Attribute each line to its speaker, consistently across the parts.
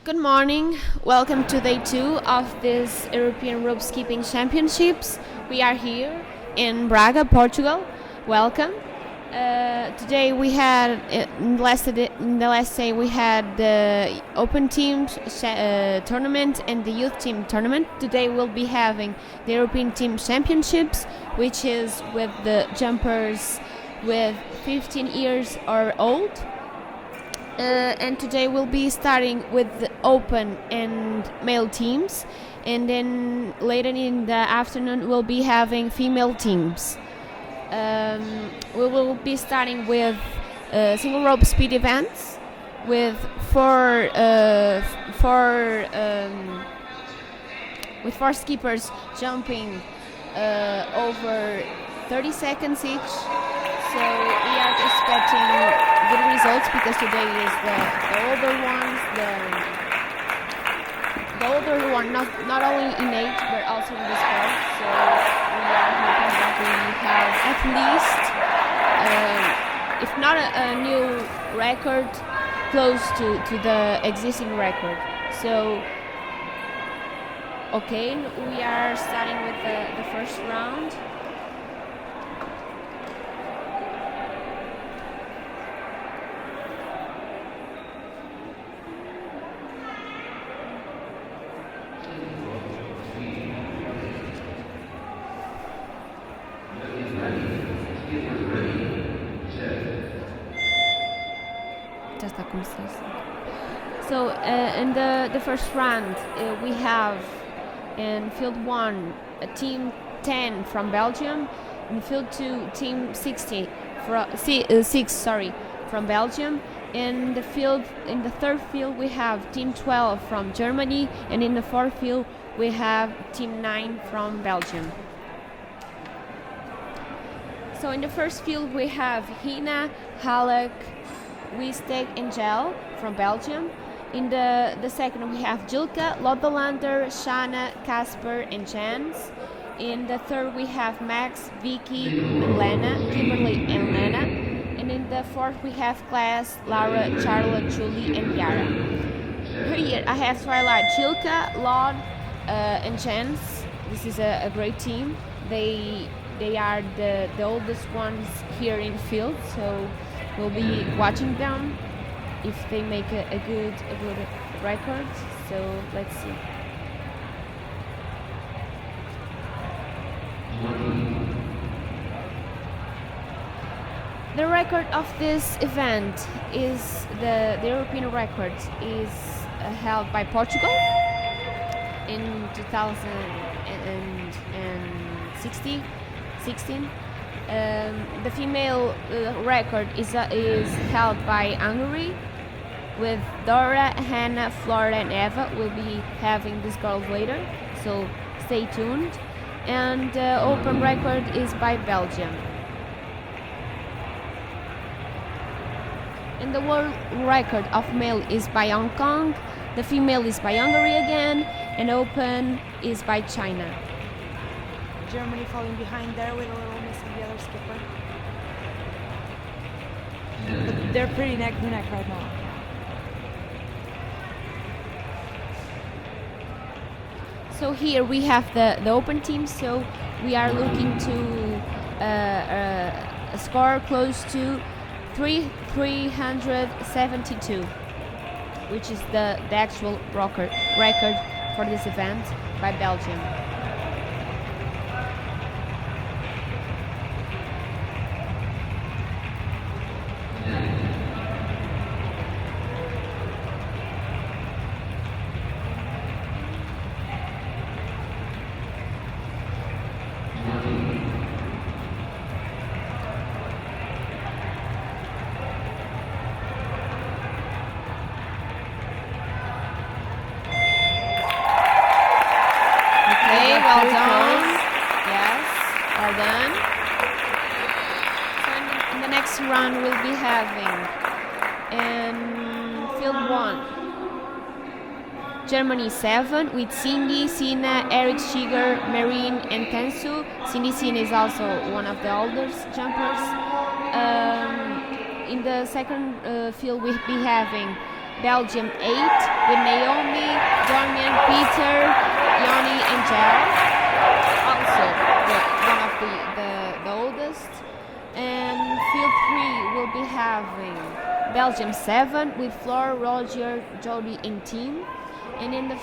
Speaker 1: Good morning. Welcome to day 2 of this European Rope Skipping Championships. We are here in Braga, Portugal. Welcome. Today we had, in the last day we had the Open Team tournament and the Youth Team tournament. Today we'll be having the European Team Championships, which is with the jumpers with 15 years or old. And today we'll be starting with the open and male teams, and then later in the afternoon we'll be having female teams. We will be starting with single rope speed events with four skippers jumping over 30 seconds each. So we are expecting good results because today is the older ones, the older one, not only in age but also in the sport. So we are hoping that we have at least, if not a new record, close to the existing record. So, okay, we are starting with the first round. So in the first round we have in field 1 a team 10 from Belgium, in field 2 team 6 from Belgium. In the third field we have team 12 from Germany, and in the fourth field we have team 9 from Belgium. So in the first field we have Hina, Halleck, Wistek and Gel from Belgium. In the second we have Jilka, Lottelander, Shana, Casper and Jans. In the third we have Max, Vicky and Lena, Kimberly and Lena. And in the fourth we have Class, Laura, Charlotte, Julie and Yara. Here I have Twilight, Jilka, Lod and Jans. This is a great team. They are the oldest ones here in the field, so we'll be watching them if they make a good record. So let's see. The record of this event is the European record is held by Portugal in 2016. The female record is held by Hungary with Dora, Hannah, Flora and Eva. We'll be having these girls later, so stay tuned. And the open record is by Belgium. And the world record of male is by Hong Kong, the female is by Hungary again, and open is by China.
Speaker 2: Germany falling behind there with a little miss on the other skipper. But they're pretty neck to neck right now.
Speaker 1: So here we have the open team, so we are looking to a score close to 372, which is the actual record for this event by Belgium. Well done. Yes, well done. So in the next round we'll be having in field 1 Germany 7 with Cindy, Sina, Eric Shiger, Marine and Kensu. Cindy Sina is also one of the oldest jumpers. In the second field we'll be having Belgium 8 with Naomi, Damian, Peter, Yanni, and Jel. Also one of the oldest. And field 3 will be having Belgium 7 with Flora, Roger, Jody, and Team. And in the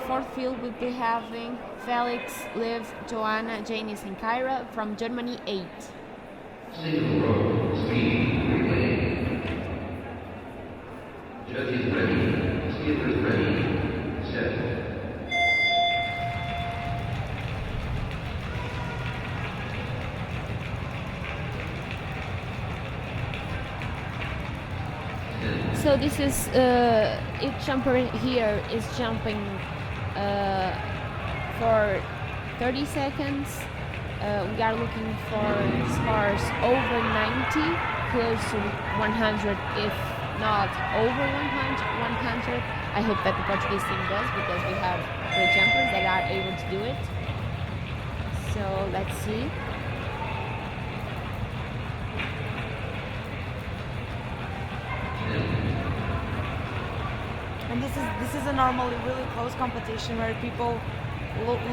Speaker 1: fourth field we'll be having Felix, Liv, Joanna, Janice, and Kyra from Germany 8.
Speaker 3: Single row speed relay. Judges ready. Skippers ready. Set.
Speaker 1: So this is each jumper here is jumping for 30 seconds. We are looking for scores over 90, close to 100, if not over 100. I hope that the Portuguese team does, because we have great jumpers that are able to do it. So let's see.
Speaker 2: And this is a normally really close competition where people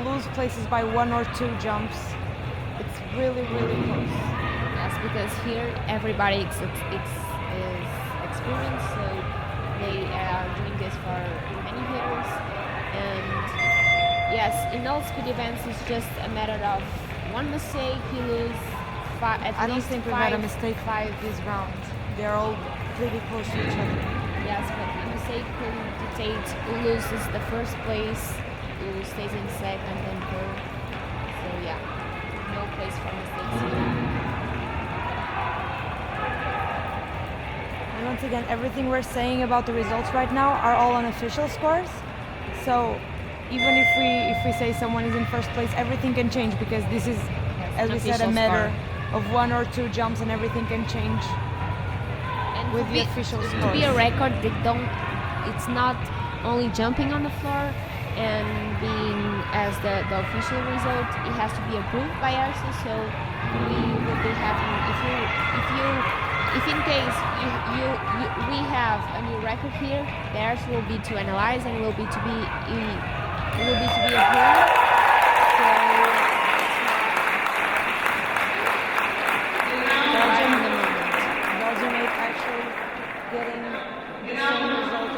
Speaker 2: lose places by 1 or 2 jumps. It's really close.
Speaker 1: Yes, because here everybody is experienced, so they are doing this for many hitters. And yes, in all speed events, it's just a matter of one mistake, you lose
Speaker 2: I don't think we had a mistake 5 this round. They're all pretty close to each other.
Speaker 1: Yes, but the mistake could dictate who loses the first place, who stays in second and third. So yeah, no place for mistakes here.
Speaker 2: And once again, everything we're saying about the results right now are all unofficial scores. So even if we say someone is in first place, everything can change, because this is, as we said, a matter of 1 or 2 jumps, and everything can change. With the official scores.
Speaker 1: To be a record, it's not only jumping on the floor and being as the official result. It has to be approved by us. So we will be having, if in case we have a new record here, theirs will be to analyze and will be to be approved.
Speaker 2: Getting the same result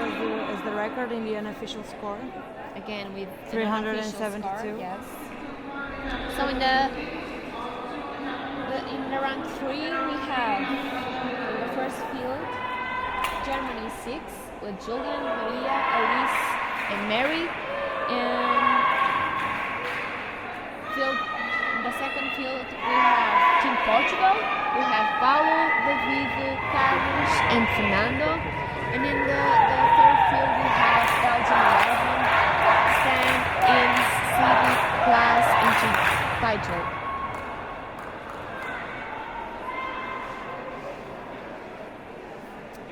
Speaker 2: as the record in the unofficial score.
Speaker 1: Again with
Speaker 2: 372.
Speaker 1: Yes. So in round 3 we have in the first field Germany 6 with Julian, Maria, Elise, and Mary. And in the second field we have Team Portugal. We have Paulo, David, Carlos, and Fernando. And in the third field we have Belgium 11, Stan, Ins, City, Class, and Title.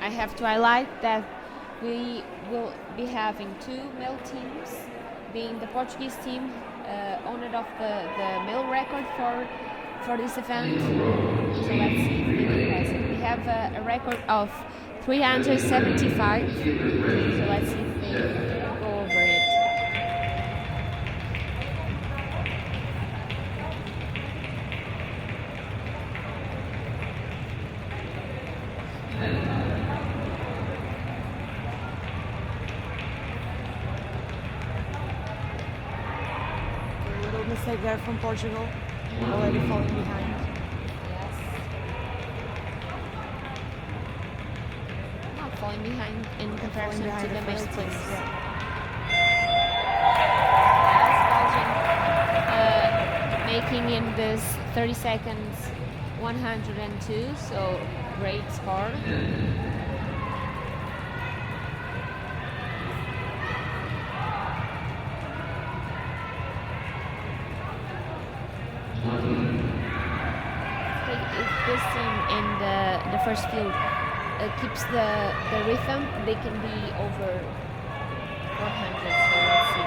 Speaker 1: I have to highlight that we will be having 2 male teams, being the Portuguese team, owner of the male record for this event. So let's see if they has it. We have a record of 375. So let's see if they go over it.
Speaker 2: A little mistake there from Portugal. Already falling behind.
Speaker 1: Yes. Not falling behind in comparison to the male teams. Yes, Belgium making in this 30 seconds 102, so great score. If this team in the first field keeps the rhythm, they can be over 100. So let's see.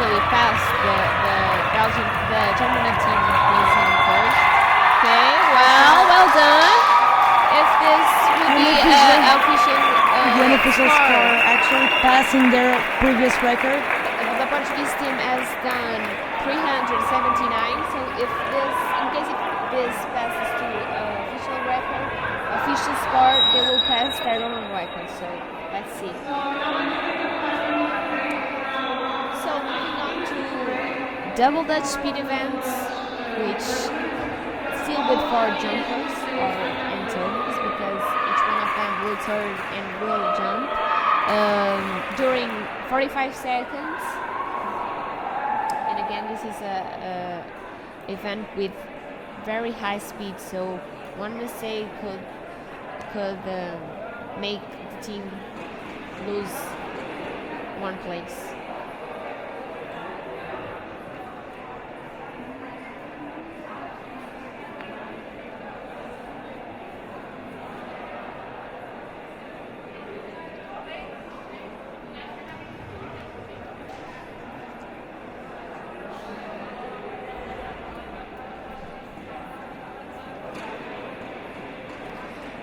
Speaker 1: actually passed the Germany team was in first. Okay, well done. If this would be official
Speaker 2: the unofficial score actually passing their previous record.
Speaker 1: The Portuguese team has done 379. So in case this passes to official record, official score, they will pass their own record. So let's see. So moving on to double Dutch speed events, which still with 4 jumpers and turners, because each one of them will turn and will jump during 45 seconds. And again, this is a event with very high speed, so one mistake could make the team lose 1 place.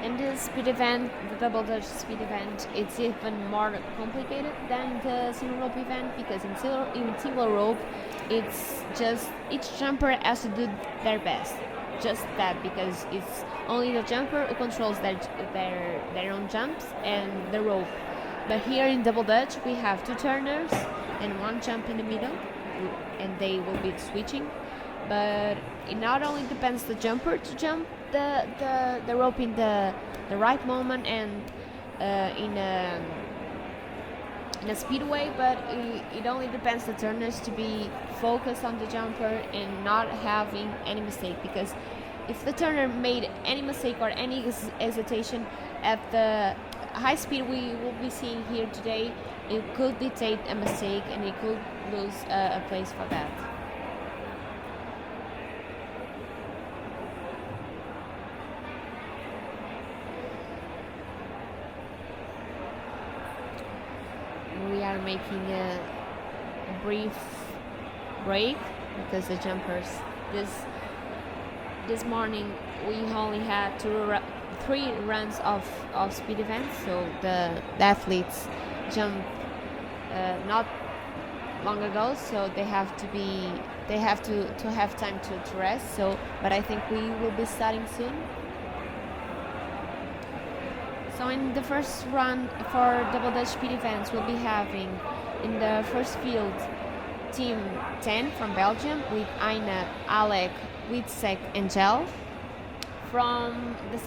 Speaker 1: And this speed event, the double Dutch speed event, it's even more complicated than the single rope event, because in single rope, it's just each jumper has to do their best, just that, because it's only the jumper who controls their own jumps and the rope. But here in double Dutch, we have 2 turners and 1 jump in the middle, and they will be switching. But it not only depends the jumper to jump the rope in the right moment and in a speedway, but it only depends the turners to be focused on the jumper and not having any mistake, because if the turner made any mistake or any hesitation at the high speed we will be seeing here today, it could dictate a mistake and it could lose a place for that. We are making a brief break because the jumpers this morning we only had 3 runs of speed events, so the athletes jumped not long ago, so they have to have time to rest. So, but I think we will be starting soon. So in the first run for double Dutch speed events, we'll be having in the first field Team 10 from Belgium with Aina, Alec, Witzek and Gel. In the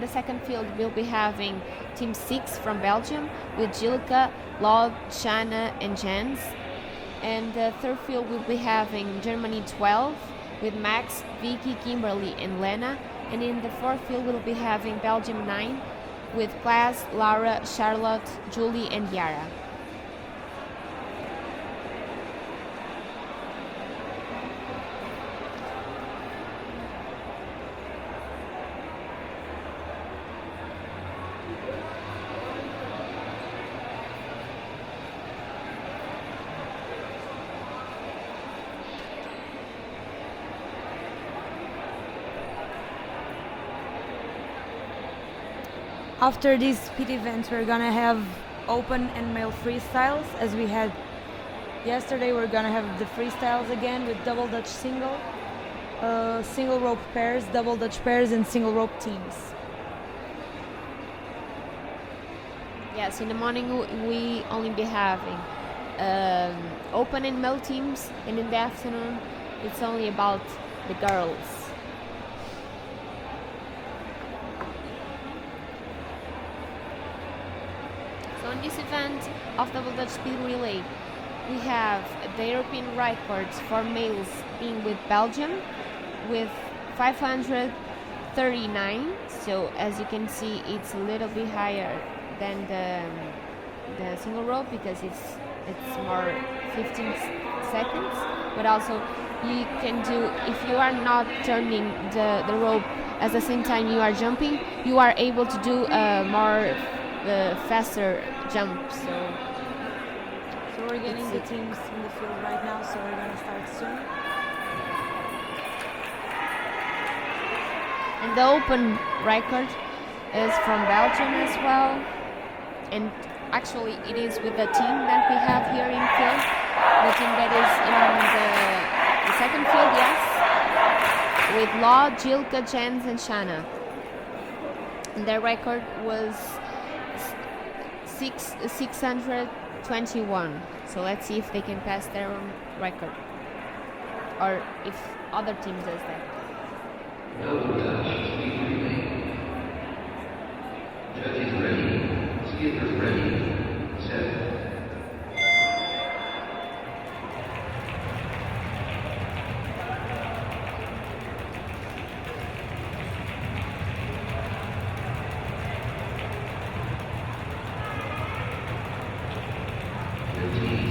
Speaker 1: second field, we'll be having Team 6 from Belgium with Jilka, Lod, Shana and Jens. And the third field, we'll be having Germany 12 with Max, Vicky, Kimberly and Lena. And in the fourth field, we'll be having Belgium 9 with Klaas, Laura, Charlotte, Julie and Yara.
Speaker 2: After these speed events, we're gonna have open and male freestyles, as we had yesterday. We're gonna have the freestyles again with double Dutch single rope pairs, double Dutch pairs, and single rope teams.
Speaker 1: Yes, in the morning we only be having open and male teams, and in the afternoon it's only about the girls. So in this event of double Dutch speed relay, we have the European records for males being with Belgium with 539. So as you can see, it's a little bit higher than the single rope because it's more 15 seconds. But also you can do, if you are not turning the rope at the same time you are jumping, you are able to do more faster jump. So
Speaker 2: we're getting the teams in the field right now, so we're gonna start soon.
Speaker 1: And the open record is from Belgium as well. And actually it is with the team that we have here in field. The team that is in the second field, yes. With Law, Jilka, Jens and Shanna. And their record was 621. So let's see if they can pass their own record. Or if other team does that.
Speaker 3: Judges ready. Skippers ready. Set.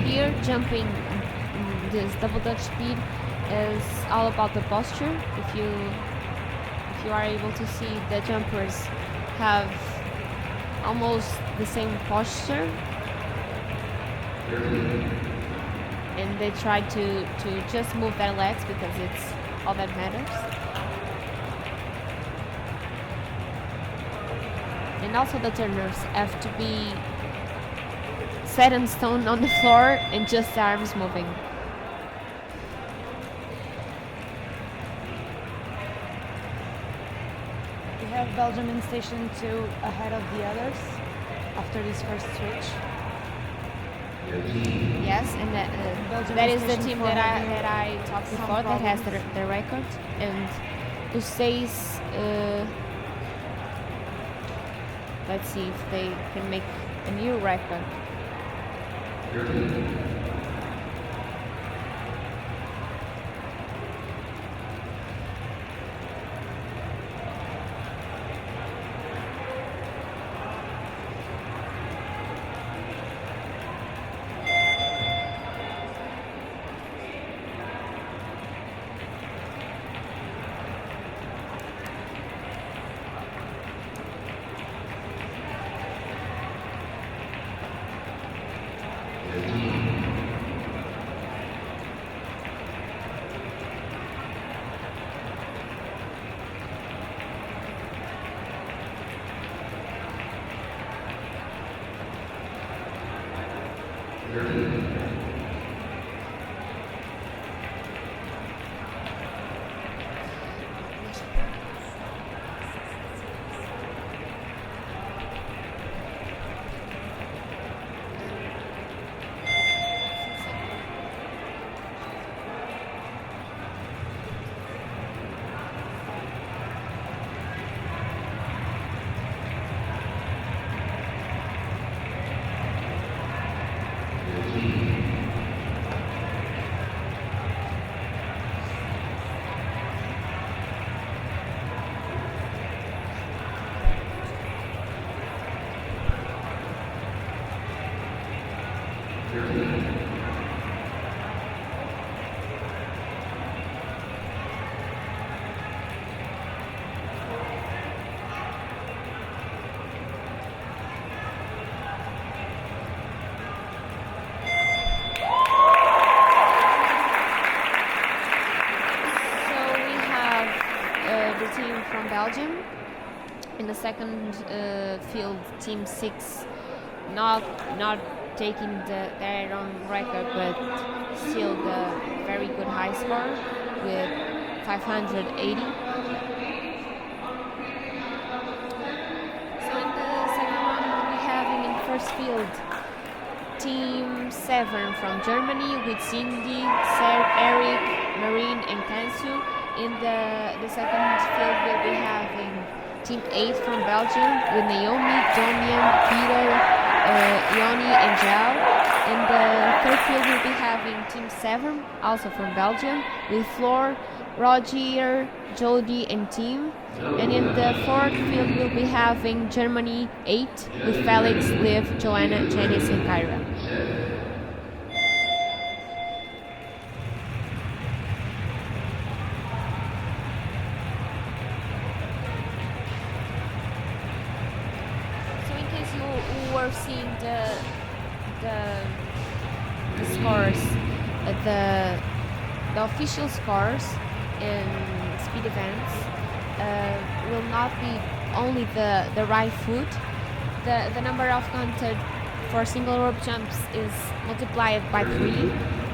Speaker 1: Here, jumping this double dutch speed is all about the posture. If you are able to see, the jumpers have almost the same posture, and they try to just move their legs because it's all that matters. And also the turners have to be set in stone on the floor and just the arms moving.
Speaker 2: We have Belgium in station 2 ahead of the others after this first switch.
Speaker 1: Yes, and that is the team that I talked before that has the record, and who says let's see if they can make a new record. From Belgium. In the second field, Team 6 not taking their own record, but still the very good high score with 580. So in the second one, we have in first field Team 7 from Germany with Cindy, Eric, Marine and Kansu. In the second field, we'll be having Team 8 from Belgium with Naomi, Domian, Peter, Ioni and Zhao. In the third field, we'll be having Team 7, also from Belgium, with Floor, Roger, Jody and Team. And in the fourth field, we'll be having Germany 8 with Felix, Liv, Joanna, Janice and Kyra. Seeing the scores, the official scores in speed events will not be only the right foot. The number of contact for single rope jumps is multiplied by 3,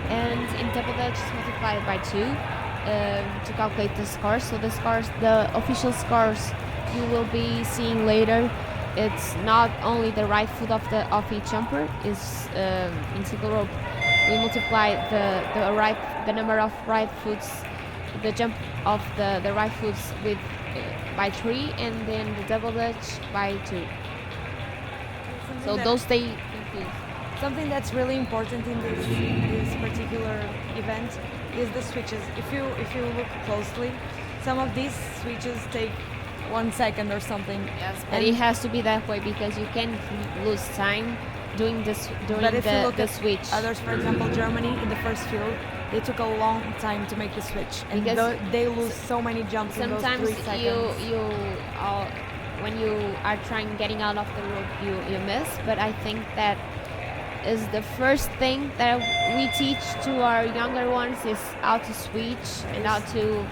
Speaker 1: and in double dutch is multiplied by 2 to calculate the scores. So the official scores you will be seeing later, it's not only the right foot of each jumper. Is in single rope we multiply the number of right foots, the jump of the right foots with by 3, and then the double dutch by 2. So those stay confused.
Speaker 2: Something that's really important in this particular event is the switches. If you look closely, some of these switches take 1 second or something.
Speaker 1: Yes, but it has to be that way because you can't lose time doing the switch.
Speaker 2: Others, for example, Germany in the first field, they took a long time to make the switch, and they lose so many jumps in those 3 seconds.
Speaker 1: Sometimes when you are getting out of the rope, you miss. But I think that is the first thing that we teach to our younger ones, is how to switch and how to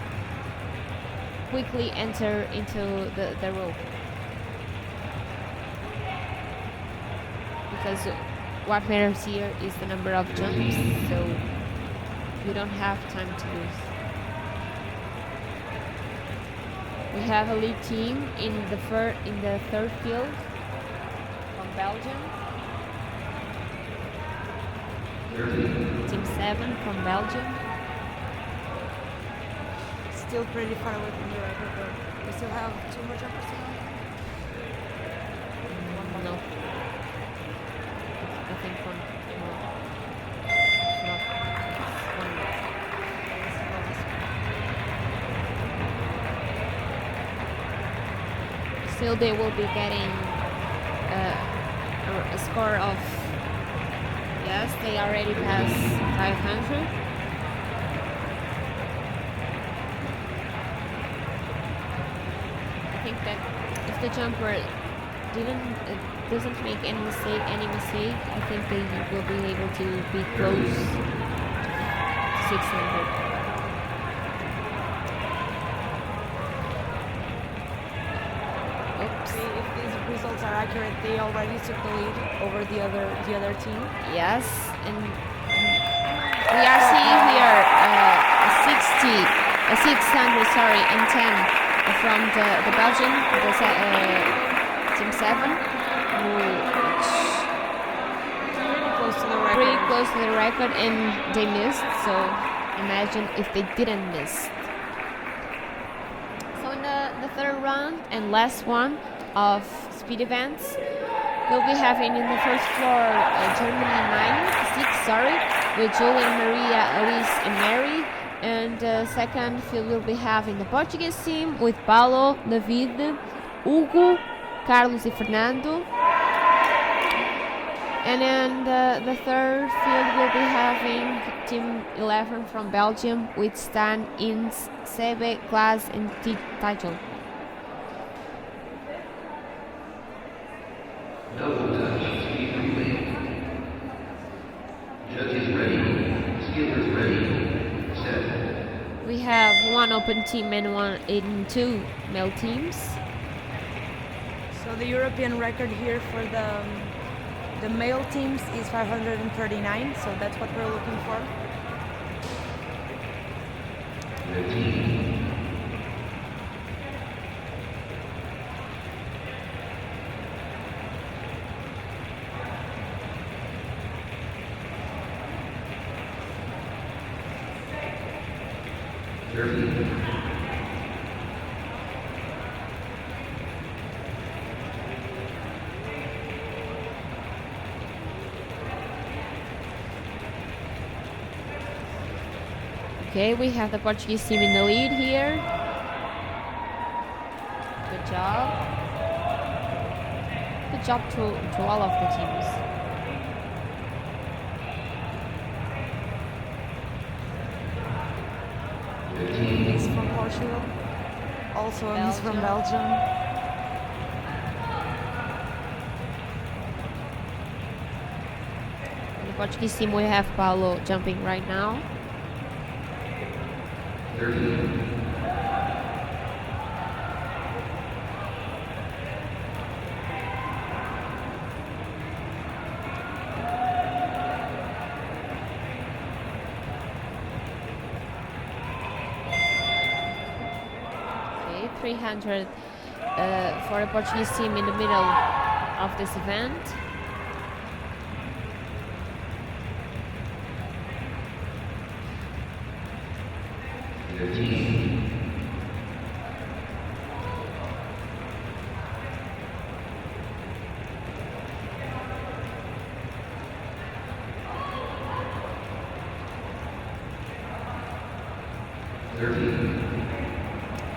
Speaker 1: quickly enter into the rope. Because what matters here is the number of jumps, so you don't have time to lose. We have a lead team in the third field from Belgium. Team 7 from Belgium.
Speaker 2: Still pretty far away from the record, but we still have 2 more jumpers to go.
Speaker 1: No. I think one more. No. One more. Still, they will be getting a score of. Yes, they already passed 500. I think that if the jumper doesn't make any mistake, I think they will be able to be close to 600.
Speaker 2: If these results are accurate, they already took the lead over the other team.
Speaker 1: Yes, and we are seeing here a 600, and 10 from the Belgian, team 7, which pretty close to the record, and they missed. So imagine if they didn't miss. So in the third round and last one of speed events, we'll be having in the first floor Germany 6, with Julian, Maria, Alice, and Mary. And the second field will be having the Portuguese team with Paulo, David, Hugo, Carlos, and Fernando. And then the third field will be having Team 11 from Belgium with Stan, Inns, Sebe, Klaas, and Title.
Speaker 3: Double Dutch speed relay. Judges ready. Skillers ready. Set.
Speaker 1: We have one open team and 2 male teams.
Speaker 2: So the European record here for the male teams is 539, so that's what we're looking for.
Speaker 3: 15.
Speaker 1: Okay, we have the Portuguese team in the lead here. Good job. Good job to all of the teams.
Speaker 2: Miss from Portugal. Also a miss from Belgium.
Speaker 1: And the Portuguese team, we have Paulo jumping right now.
Speaker 3: 30.
Speaker 1: 300 for the Portuguese team in the middle of this event.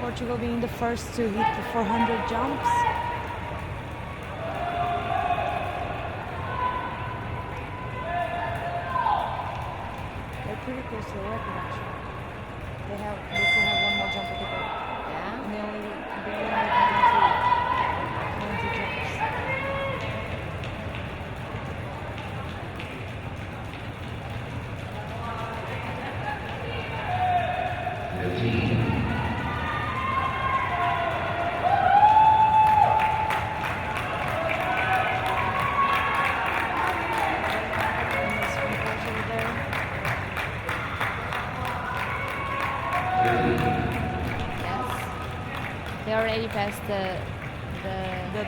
Speaker 2: Portugal being the first to hit the 400 jumps. They're pretty close to the record actually. They still have one more jump to go.
Speaker 1: Yeah.
Speaker 2: And they only need 20 jumps.
Speaker 1: They already passed the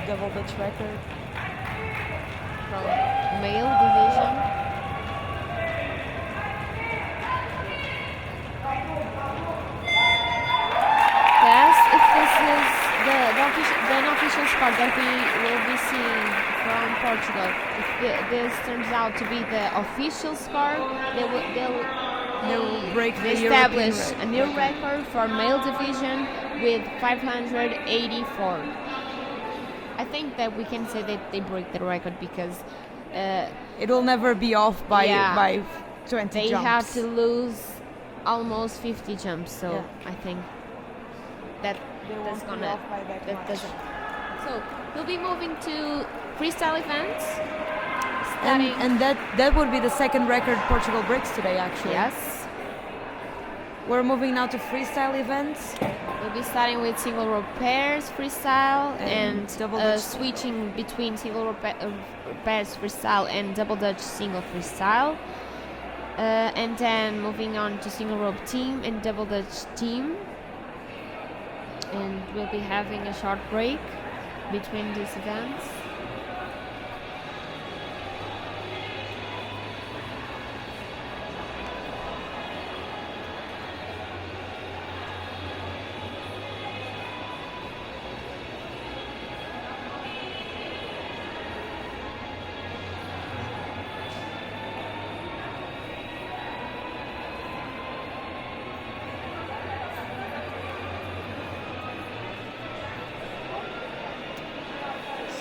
Speaker 2: double Dutch record
Speaker 1: from male division. Yes, if this is the unofficial score that we will be seeing from Portugal, if this turns out to be the official score, they'll
Speaker 2: break the
Speaker 1: establish
Speaker 2: European
Speaker 1: a new record for male division with 584. I think that we can say that they break the record because
Speaker 2: it will never be off by 20
Speaker 1: they
Speaker 2: jumps.
Speaker 1: have to lose almost 50 jumps. So
Speaker 2: Yeah.
Speaker 1: I think that's gonna that doesn't. So we'll be moving to freestyle events.
Speaker 2: And that would be the second record Portugal breaks today actually.
Speaker 1: Yes.
Speaker 2: We're moving now to freestyle events.
Speaker 1: We'll be starting with single rope pairs freestyle and
Speaker 2: double Dutch.
Speaker 1: switching between single rope pairs freestyle and double Dutch single freestyle. And then moving on to single rope team and double Dutch team. And we'll be having a short break between these events.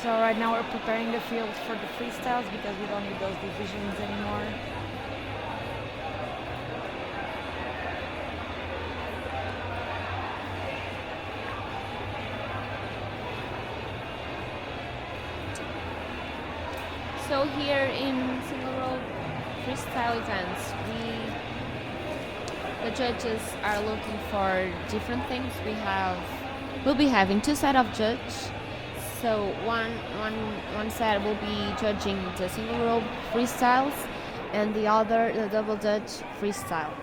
Speaker 2: So right now we're preparing the field for the freestyles because we don't need those divisions anymore.
Speaker 1: So here in single rope freestyle events, the judges are looking for different things. We'll be having two sets of judges. So one set will be judging the single rope freestyles and the other the double Dutch freestyle.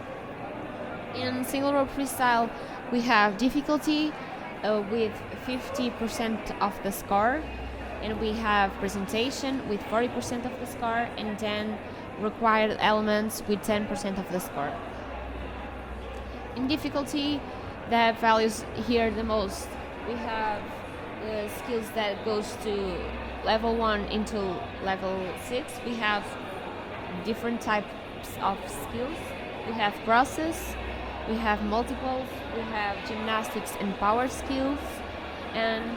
Speaker 1: In single rope freestyle, we have difficulty with 50% of the score, and we have presentation with 40% of the score, and then required elements with 10% of the score. In difficulty, the values here the most. We have skills that goes to level 1 into level 6. We have different types of skills. We have crosses, we have multiples, we have gymnastics and power skills, and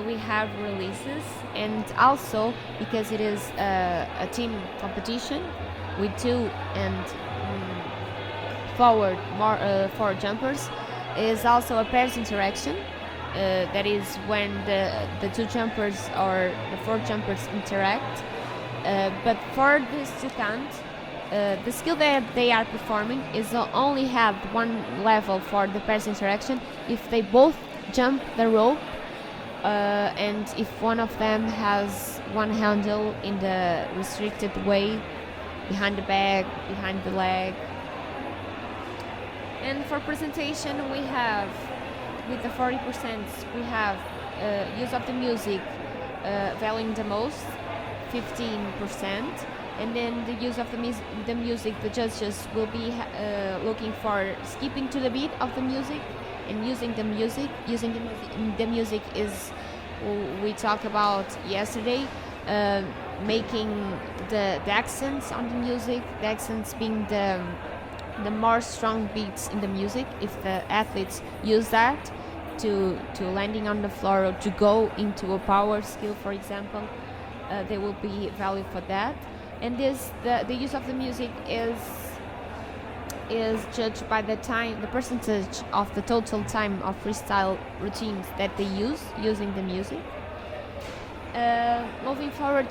Speaker 1: we have releases. And also, because it is a team competition with two and forward four jumpers, is also a pairs interaction. That is when the two jumpers or the four jumpers interact. But for this to count, the skill that they are performing is only have one level for the pass interaction if they both jump the rope, and if one of them has one handle in the restricted way, behind the back, behind the leg. And for presentation, we have, with the 40%, we have use of the music valuing the most, 15%. And then the use of the music, the judges will be looking for skipping to the beat of the music and using the music. The music is, we talked about yesterday, making the accents on the music, the accents being the more strong beats in the music. If the athletes use that to landing on the floor or to go into a power skill, for example, they will be valued for that. And the use of the music is judged by the percentage of the total time of freestyle routines that they using the music. Moving forward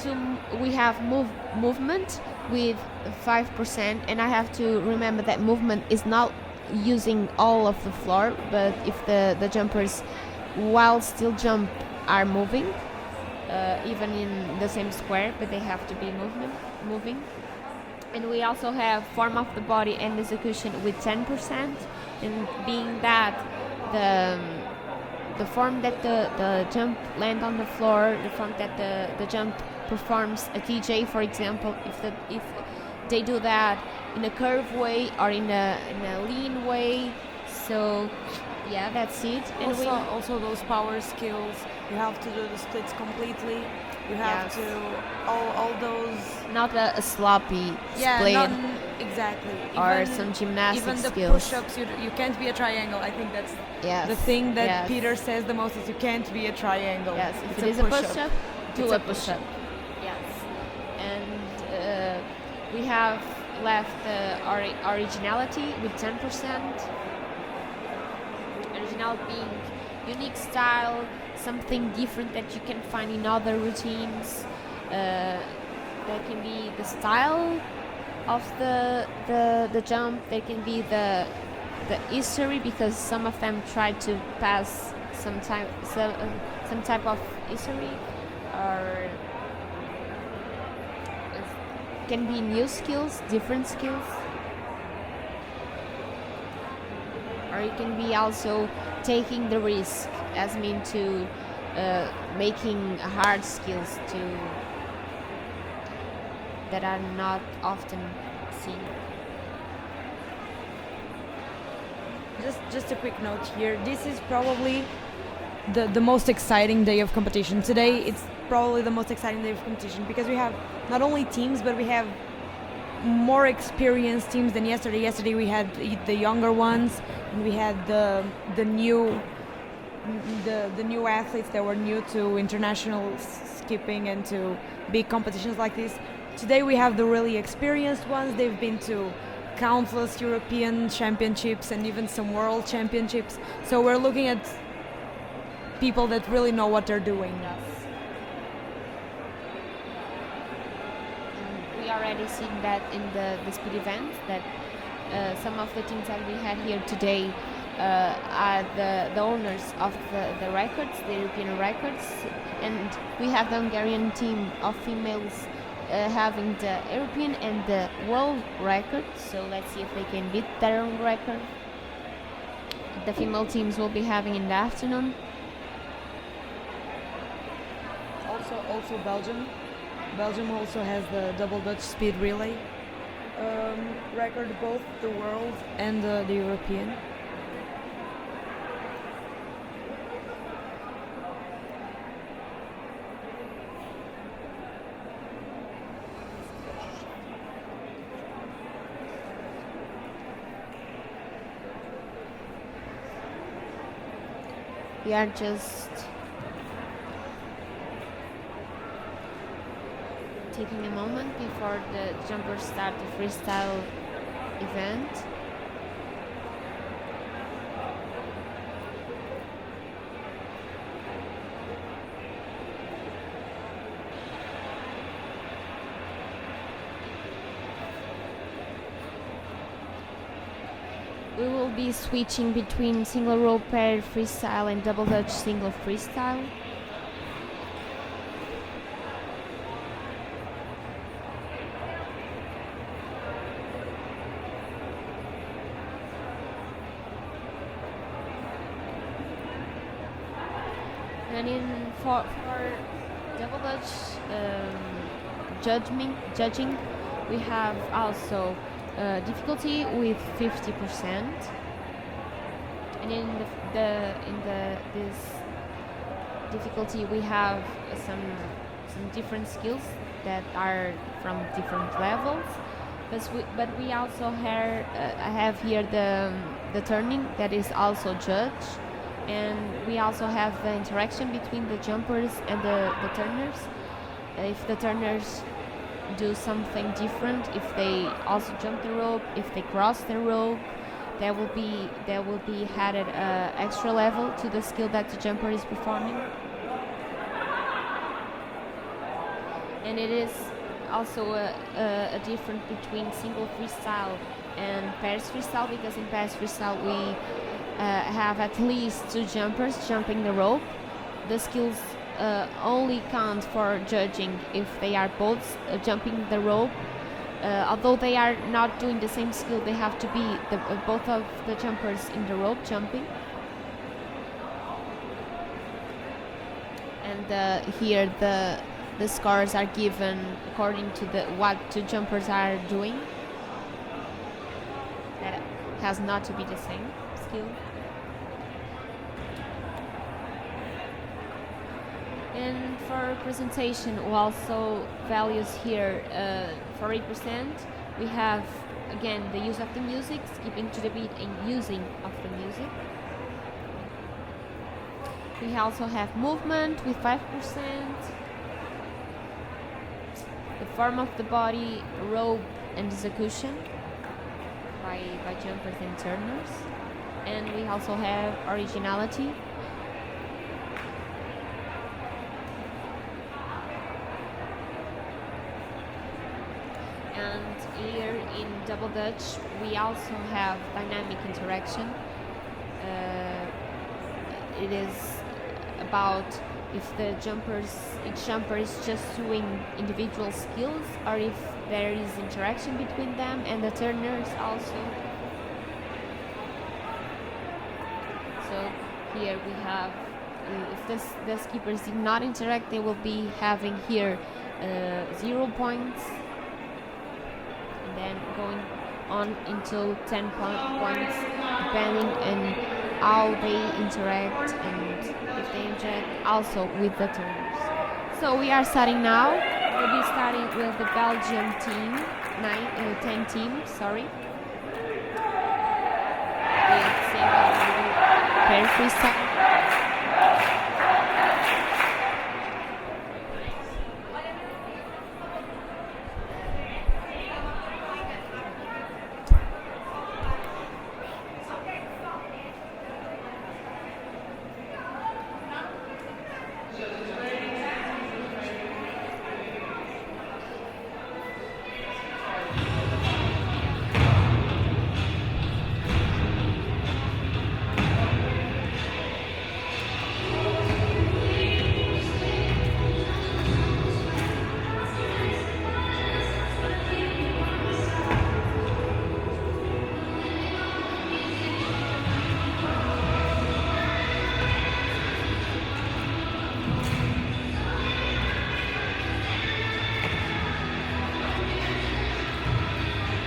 Speaker 1: we have movement with 5%, and I have to remember that movement is not using all of the floor, but if the jumpers while still jump are moving, even in the same square, but they have to be moving. And we also have form of the body and execution with 10%, and being that the form that the jump land on the floor, the form that the jump performs a TJ, for example, if they do that in a curved way or in a lean way. So yeah, that's it. And
Speaker 2: also those power skills, you have to do the splits completely. You have to all those,
Speaker 1: not a sloppy split.
Speaker 2: Not exactly.
Speaker 1: Or some gymnastic
Speaker 2: even the
Speaker 1: skills.
Speaker 2: push-ups, you can't be a triangle. I think that's the thing that Peter says the most, is you can't be a triangle.
Speaker 1: Yes, if it is a push-up, do a push-up. Yes. And we have left originality with 10%. Original being unique style, something different that you can find in other routines. There can be the style of the jump. There can be the history, because some of them try to pass some type of history, or it can be new skills, different skills, or it can be also taking the risk, as mean to making hard skills that are not often seen.
Speaker 2: Just a quick note here. This is probably the most exciting day of competition. Today it's probably the most exciting day of competition, because we have not only teams, but we have more experienced teams than yesterday. Yesterday we had the younger ones, and we had the new athletes that were new to international skipping and to big competitions like this. Today we have the really experienced ones. They've been to countless European championships and even some world championships. So we're looking at people that really know what they're doing.
Speaker 1: We already seen that in the speed event, that some of the teams that we had here today are the owners of the records, the European records, and we have the Hungarian team of females having the European and the world record. So let's see if they can beat their own record. The female teams will be having in the afternoon.
Speaker 2: Also Belgium. Belgium also has the double Dutch speed relay record, both the world and the European.
Speaker 1: We are just taking a moment before the jumpers start the freestyle event. be switching between single rope pair freestyle and double dutch single freestyle. And for double dutch judging, we have also difficulty with 50%, and in this difficulty we have some different skills that are from different levels. But we also have here the turning that is also judged, and we also have the interaction between the jumpers and the turners. If the turners do something different, if they also jump the rope, if they cross the rope, there will be added extra level to the skill that the jumper is performing. And it is also a difference between single freestyle and pairs freestyle, because in pairs freestyle we have at least 2 jumpers jumping the rope. The skills only count for judging if they are both jumping the rope. Although they are not doing the same skill, they have to be both of the jumpers in the rope jumping. And here the scores are given according to what 2 jumpers are doing. That has not to be the same skill. And for presentation, we also values here 40%. We have again the use of the music, skipping to the beat and using of the music. We also have movement with 5%, the form of the body, rope and execution by jumpers and turners, and we also have originality. And here in double dutch we also have dynamic interaction. It is about if each jumper is just doing individual skills, or if there is interaction between them and the turners also. So here we have, if the skippers did not interact, they will be having here 0 points, and then going on until 10 points, depending on how they interact and if they interact also with the turners. So we are starting now. We'll be starting with the Belgium team, 10 team, sorry. With single pair freestyle.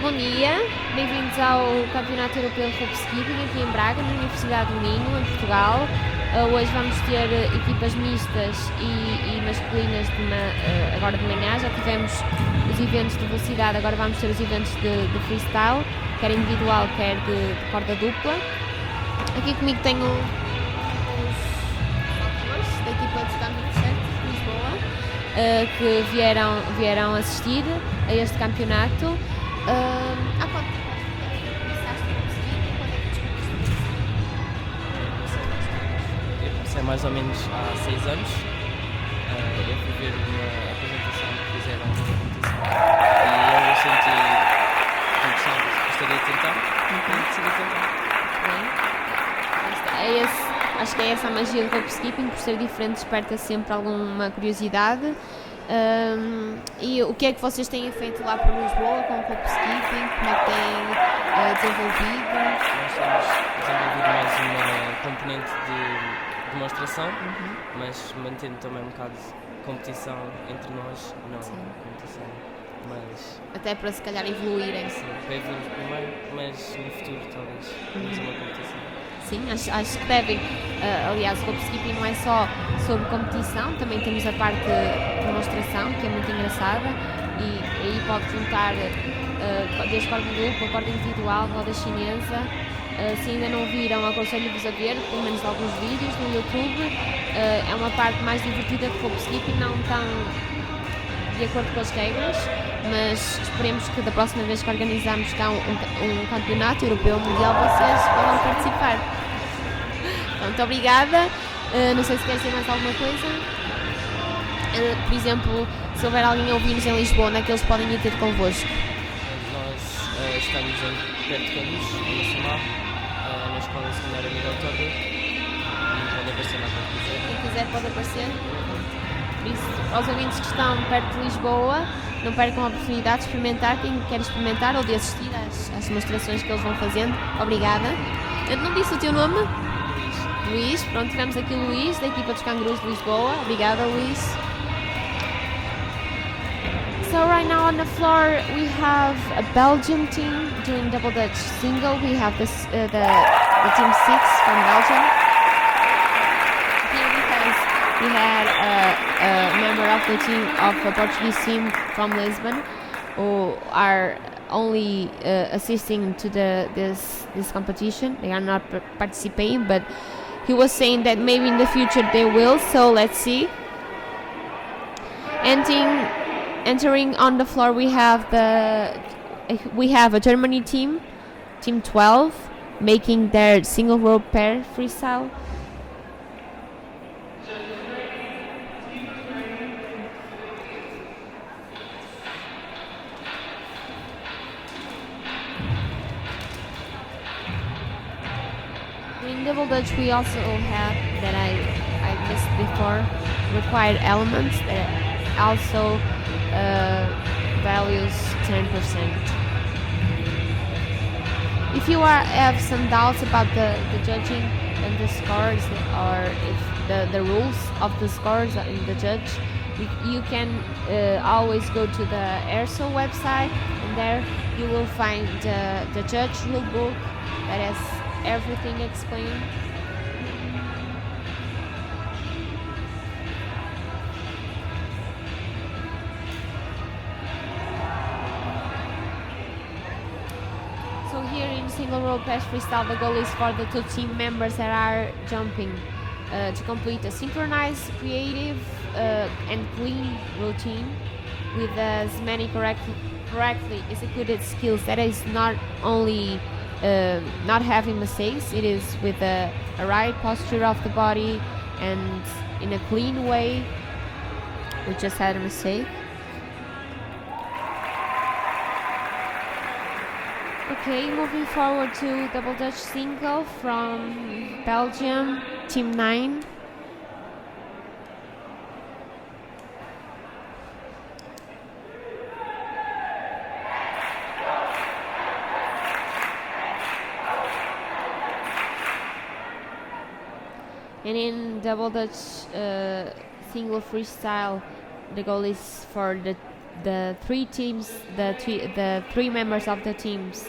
Speaker 1: Bom dia, bem-vindos ao Campeonato Europeu de Rope Skipping aqui em Braga, na Universidade do Minho, em Portugal. Hoje vamos ter equipas mistas e masculinas agora de manhã. Já tivemos os eventos de velocidade, agora vamos ter os eventos de freestyle, quer individual, quer de corda dupla. Aqui comigo tenho os atores da equipa de Untitled Chapter de Lisboa, que vieram assistir a este campeonato. Há quanto tempo começaste a conseguir e quando é que descobriste?
Speaker 4: Eu comecei mais ou menos há 6 anos. Eu fui ver uma apresentação que fizeram na competição e eu senti interessante, gostaria de tentar e decidi tentar.
Speaker 1: acho que é essa a magia do rope skipping, por ser diferente, desperta sempre alguma curiosidade. E o que é que vocês têm feito lá por Lisboa com o rope skipping? Como é que têm desenvolvido?
Speaker 4: Nós temos desenvolvido mais uma componente de demonstração, mas mantendo também um bocado de competição entre nós, não
Speaker 1: Sim.
Speaker 4: competição, mas
Speaker 1: Até para se calhar evoluírem.
Speaker 4: sim, para evoluirmos primeiro, mas no futuro talvez vamos a uma competição.
Speaker 1: Sim, acho que devem. Aliás, o rope skipping não é só sobre competição, também temos a parte de demonstração, que é muito engraçada, e aí pode juntar desde corda de grupo, a corda individual, roda chinesa. Se ainda não viram, aconselho-vos a ver, pelo menos alguns vídeos no YouTube. É uma parte mais divertida de rope skipping, não tão de acordo com as regras, mas esperemos que da próxima vez que organizarmos cá um campeonato europeu mundial, vocês possam participar. Muito obrigada. Não sei se queres dizer mais alguma coisa. Por exemplo, se houver alguém a ouvir-nos em Lisboa, onde é que eles podem ir ter convosco?
Speaker 4: Nós estamos perto de Camus, no Samar, na escola secundária Miguel Torre, e pode aparecer lá quando quiser.
Speaker 1: Quem quiser pode aparecer. Por isso, aos ouvintes que estão perto de Lisboa, não percam a oportunidade de experimentar, quem quer experimentar ou de assistir às demonstrações que eles vão fazendo. Obrigada. Eu não disse o teu nome? Luís. Pronto, tivemos aqui o Luís, da equipa dos Cangurus de Lisboa. Obrigada, Luís. So right now on the floor we have a Belgium team doing double Dutch single. We have the team 6 from Belgium. Here we had a member of the team of a Portuguese team from Lisbon who are only assisting to this competition. They are not participating, but he was saying that maybe in the future they will. So let's see. Entering on the floor, we have a Germany team, team 12, making their single rope pair freestyle. In double Dutch, we also have, that I missed before, required elements that also values 10%. If you have some doubts about the judging and the scores, or if the rules of the scores in the judge, you can always go to the AIRSO website, and there you will find the judge rule book that has everything explained. So here in single rope pass freestyle, the goal is for the two team members that are jumping to complete a synchronized, creative and clean routine with as many correctly executed skills. That is not only not having mistakes, it is with a right posture of the body and in a clean way. We just had a mistake. Okay, moving forward to double Dutch single from Belgium, team 9. And in double Dutch single freestyle, the goal is for the three teams, the three members of the teams,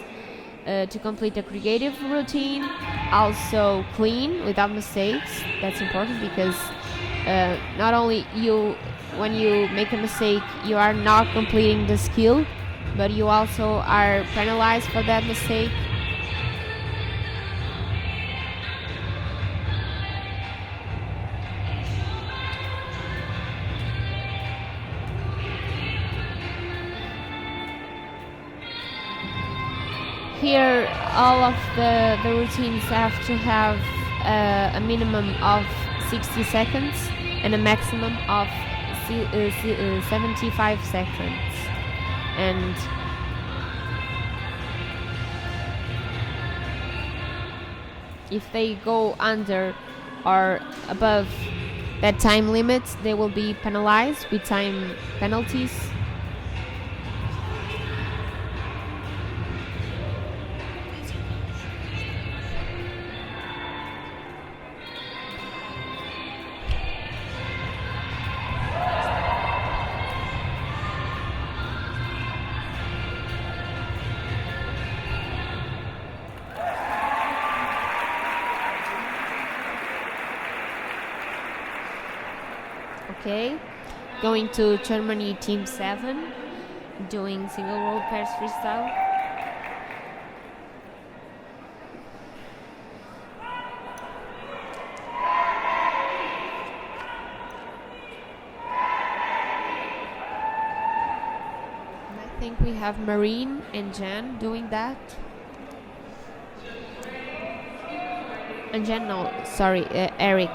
Speaker 1: to complete a creative routine, also clean without mistakes. That's important because not only when you make a mistake, you are not completing the skill, but you also are penalized for that mistake. Here, all of the routines have to have a minimum of 60 seconds and a maximum of 75 seconds. And if they go under are above that time limit, they will be penalized with time penalties. Okay, going to Germany Team 7, doing single roll pairs freestyle. And I think we have Marine and Jan doing that. And Jan, no, sorry, Eric.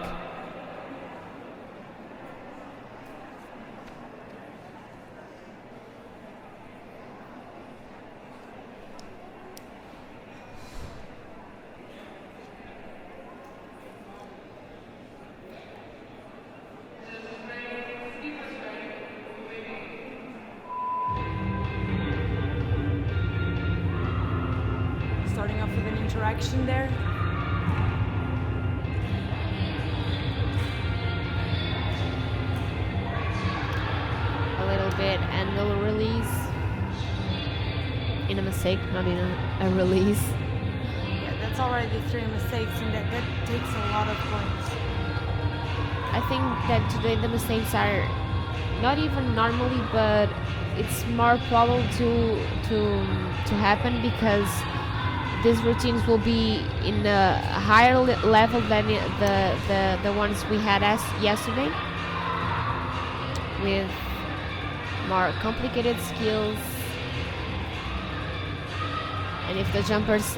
Speaker 2: Starting off with an interaction there.
Speaker 1: A little bit, and we'll release in a mistake, not in a release.
Speaker 2: Yeah, that's already 3 mistakes, and that takes a lot of points.
Speaker 1: I think that today the mistakes are not even normally, but it's more probable to happen because these routines will be in a higher level than the ones we had as yesterday, with more complicated skills. And if the jumpers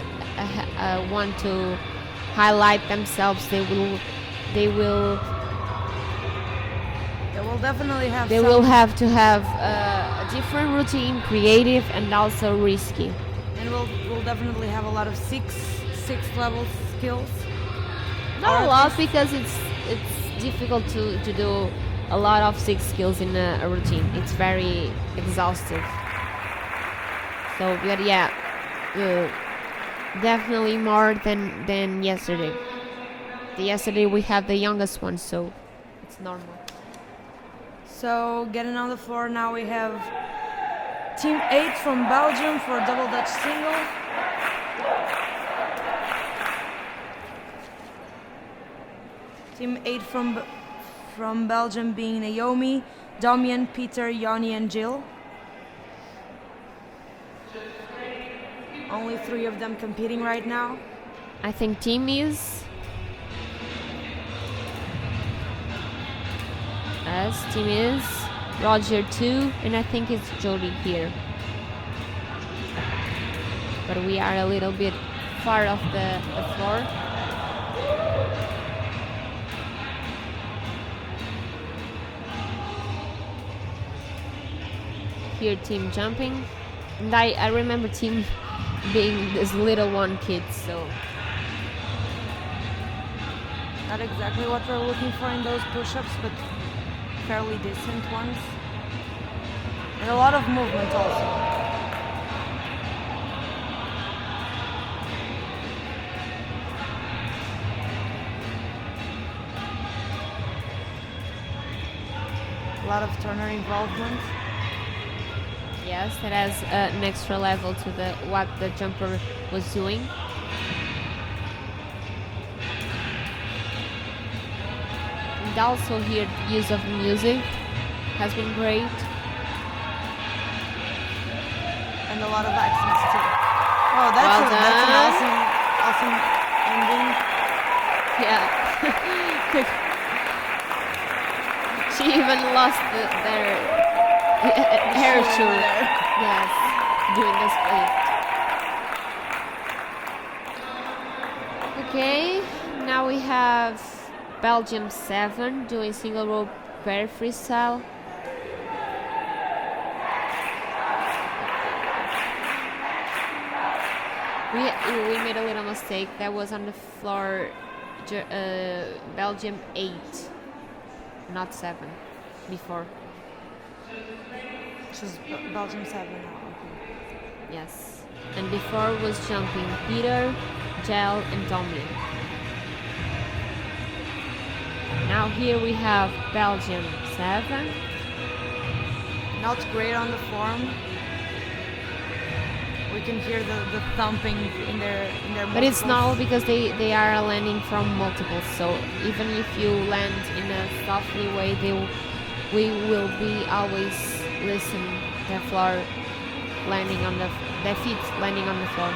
Speaker 1: want to highlight themselves, they will
Speaker 2: definitely have.
Speaker 1: They will have to have a different routine, creative and also risky.
Speaker 2: And we'll definitely have a lot of six level skills.
Speaker 1: Not a lot, because it's difficult to do a lot of 6 skills in a routine. It's very exhaustive. So, but yeah, definitely more than yesterday. Yesterday we have the youngest one, so it's normal.
Speaker 2: So getting on the floor now, we have Team 8 from Belgium for double Dutch single. Team 8 from Belgium being Naomi, Damian, Peter, Yanni and Jill. Only 3 of them competing right now.
Speaker 1: I think team is team is Roger 2, and I think it's Jody here. But we are a little bit far off the floor. Here team jumping. And I remember team being this little one kid, so
Speaker 2: not exactly what we're looking for in those push-ups, but fairly decent ones. And a lot of movement also. A lot of turner involvement.
Speaker 1: yes, that has an extra level to what the jumper was doing. And also here, use of music has been great.
Speaker 2: And a lot of accents too. Oh, that's an awesome ending.
Speaker 1: Yeah. She even lost their hair shoe. Yes, doing the split. Okay, now we have Belgium 7 doing single rope pair freestyle. We made a little mistake. That was on the floor Belgium 8, not 7 before.
Speaker 2: Which is Belgium 7 now. Okay.
Speaker 1: Yes. And before was jumping Peter, Gel, and Tommy. Now here we have Belgium 7.
Speaker 2: Not great on the form. We can hear the thumping in their
Speaker 1: But it's
Speaker 2: multiples.
Speaker 1: normal because they are landing from multiples. So even if you land in a softly way, we will be always listening their floor landing on their feet landing on the floor.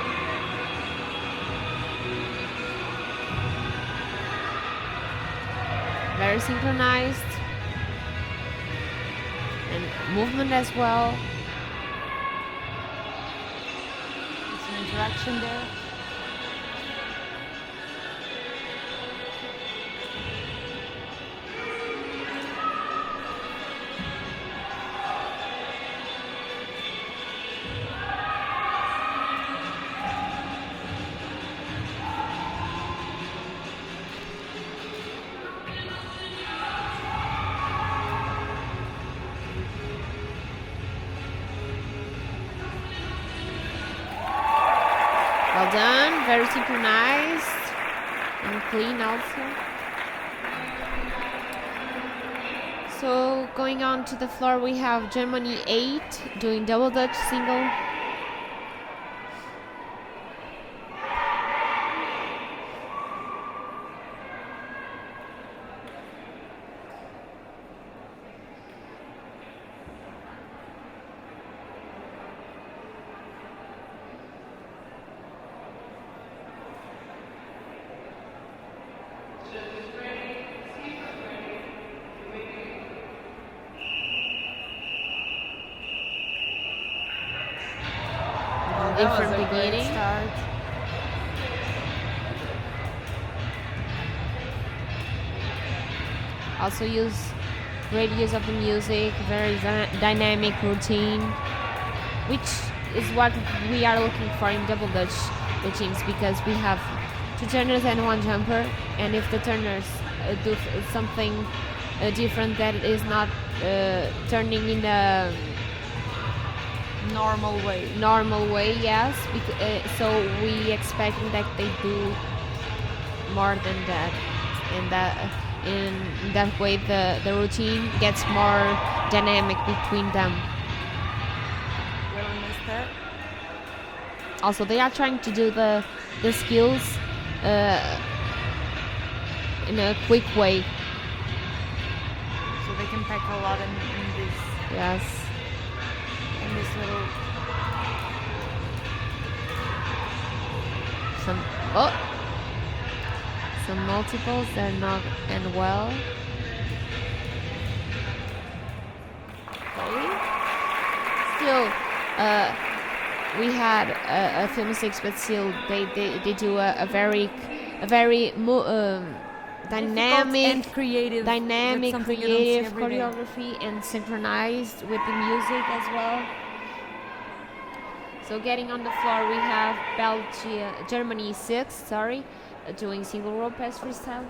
Speaker 1: Very synchronized and movement as well.
Speaker 2: Some interaction there.
Speaker 1: Well done, very synchronized and clean also. So going on to the floor, we have Germany 8 doing double Dutch single.
Speaker 2: That was
Speaker 1: Different
Speaker 2: a great
Speaker 1: beginning.
Speaker 2: start.
Speaker 1: Also great use of the music, very dynamic routine, which is what we are looking for in double Dutch routines, because we have 2 turners and 1 jumper, and if the turners do something different that is not turning in a
Speaker 2: Normal way.
Speaker 1: yes, so we expecting that they do more than that, and that in that way the routine gets more dynamic between them.
Speaker 2: Really missed that.
Speaker 1: Also, they are trying to do the skills in a quick way.
Speaker 2: So they can pack a lot in this
Speaker 1: Yes.
Speaker 2: little.
Speaker 1: Some multiples that not end well. Okay. Still, we had a few mistakes, but still they do a very dynamic
Speaker 2: and creative.
Speaker 1: dynamic,
Speaker 2: That's something you don't see
Speaker 1: creative
Speaker 2: every day.
Speaker 1: choreography and synchronized with the music as well. So getting on the floor, we have Germany 6, doing single rope as freestyle.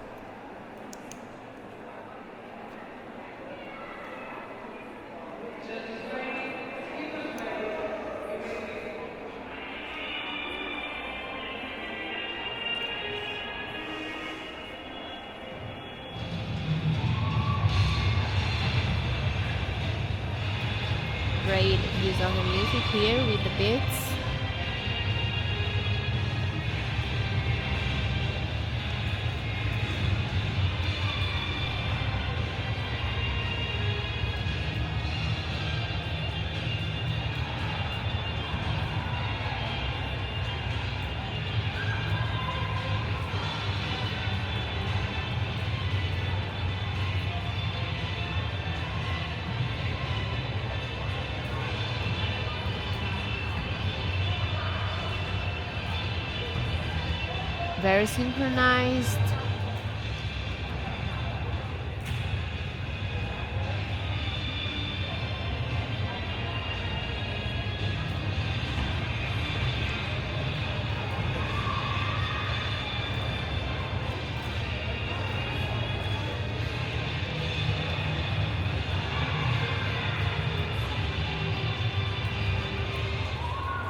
Speaker 1: Great use of the music here with the beats. Very synchronized.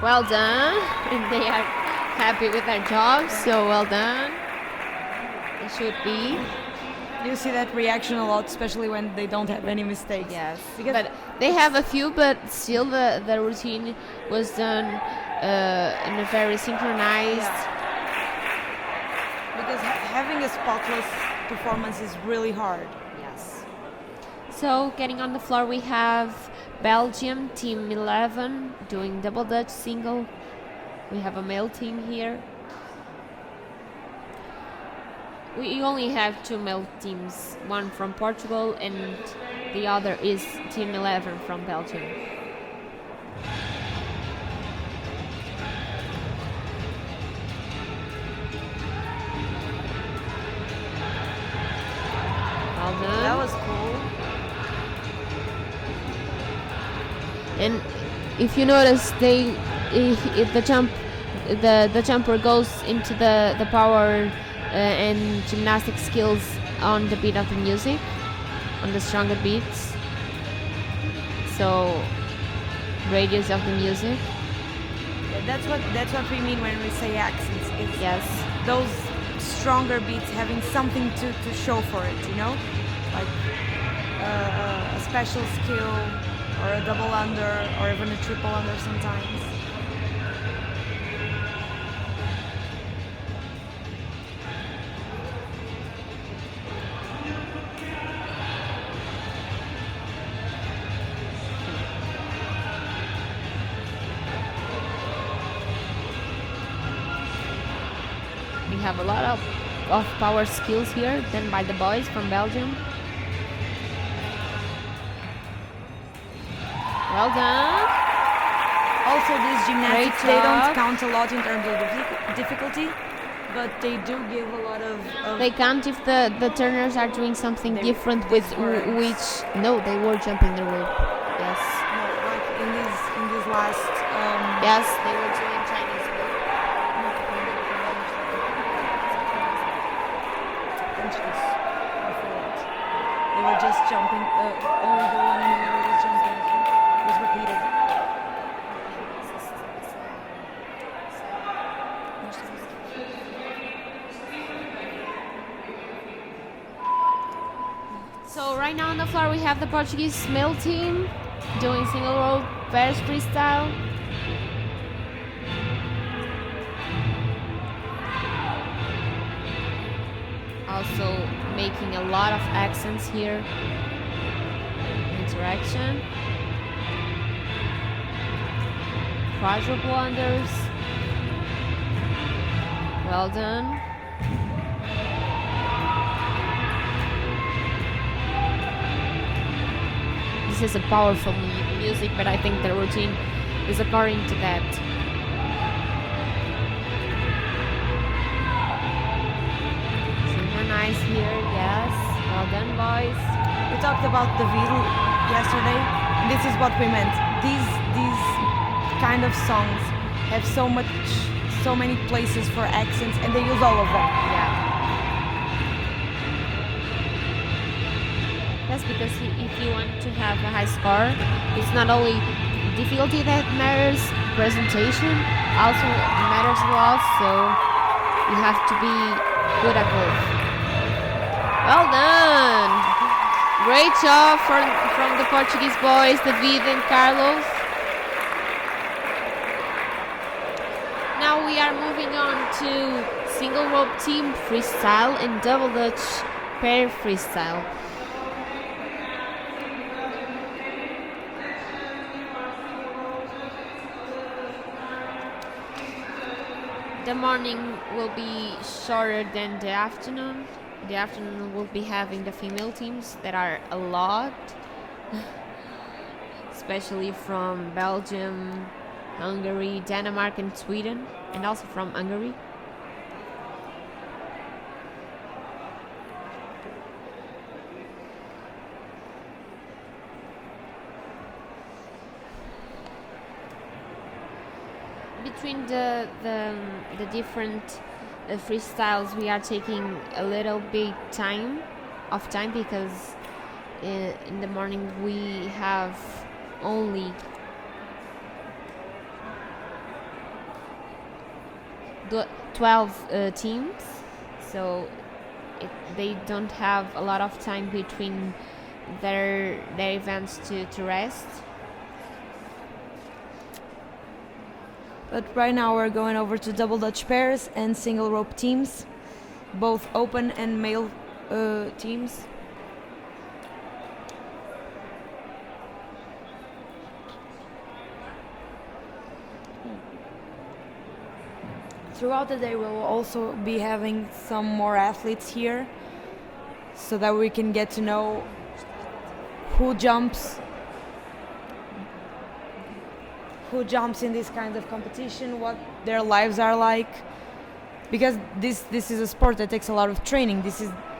Speaker 1: Well done. And they are happy with their job, so well done. It should be.
Speaker 2: You see that reaction a lot, especially when they don't have any mistakes.
Speaker 1: Yes.
Speaker 2: Because
Speaker 1: But they have a few, but still the routine was done in a very synchronized.
Speaker 2: because having a spotless performance is really hard.
Speaker 1: Yes. So getting on the floor, we have Belgium, team 11, doing double Dutch single. We have a male team here. We only have two male teams, one from Portugal and the other is team 11 from Belgium. Well done.
Speaker 2: That was cool.
Speaker 1: And if you notice, the jumper goes into the power and gymnastic skills on the beat of the music, on the stronger beats. So radius of the music.
Speaker 2: Yeah, that's what we mean when we say accents. It's
Speaker 1: Yes.
Speaker 2: those stronger beats having something to show for it, you know, like a special skill or a double under or even a triple under sometimes.
Speaker 1: We have a lot of power skills here done by the boys from Belgium. Well done.
Speaker 2: Also, these gymnastics,
Speaker 1: Great
Speaker 2: they don't
Speaker 1: job.
Speaker 2: count a lot in terms of difficulty, but they do give a lot of
Speaker 1: They count if the turners are doing something
Speaker 2: They-
Speaker 1: different
Speaker 2: they
Speaker 1: with
Speaker 2: were-
Speaker 1: which. No, they were jumping the rope. Yes.
Speaker 2: no, like in these last
Speaker 1: Yes, they were doing Chinese rope.
Speaker 2: punches before that. They were just jumping, only the one in the middle was jumping, was repeated.
Speaker 1: So right now on the floor we have the Portuguese male team doing single rope pairs freestyle. Also making a lot of accents here. Interaction. Quadruple unders. Well done. This is a powerful music, but I think the routine is according to that. Synchronize here, yes. Well done, boys.
Speaker 2: We talked about the video yesterday. And this is what we meant. These kind of songs have so many places for accents, and they use all of them.
Speaker 1: Yeah. That's because if you want to have a high score, it's not only difficulty that matters, presentation also matters a lot, so you have to be good at both. Well done! Great job from the Portuguese boys, David and Carlos. Now we are moving on to single rope team freestyle and double Dutch pair freestyle. The morning will be shorter than the afternoon. The afternoon will be having the female teams that are a lot, especially from Belgium, Hungary, Denmark and Sweden, and also from Hungary. Between the different freestyles, we are taking a little bit of time because in the morning we have only 12 teams, so they don't have a lot of time between their events to rest.
Speaker 2: But right now we're going over to double Dutch pairs and single rope teams, both open and male teams. Throughout the day we will also be having some more athletes here so that we can get to know who jumps in this kind of competition, what their lives are like, because this is a sport that takes a lot of training.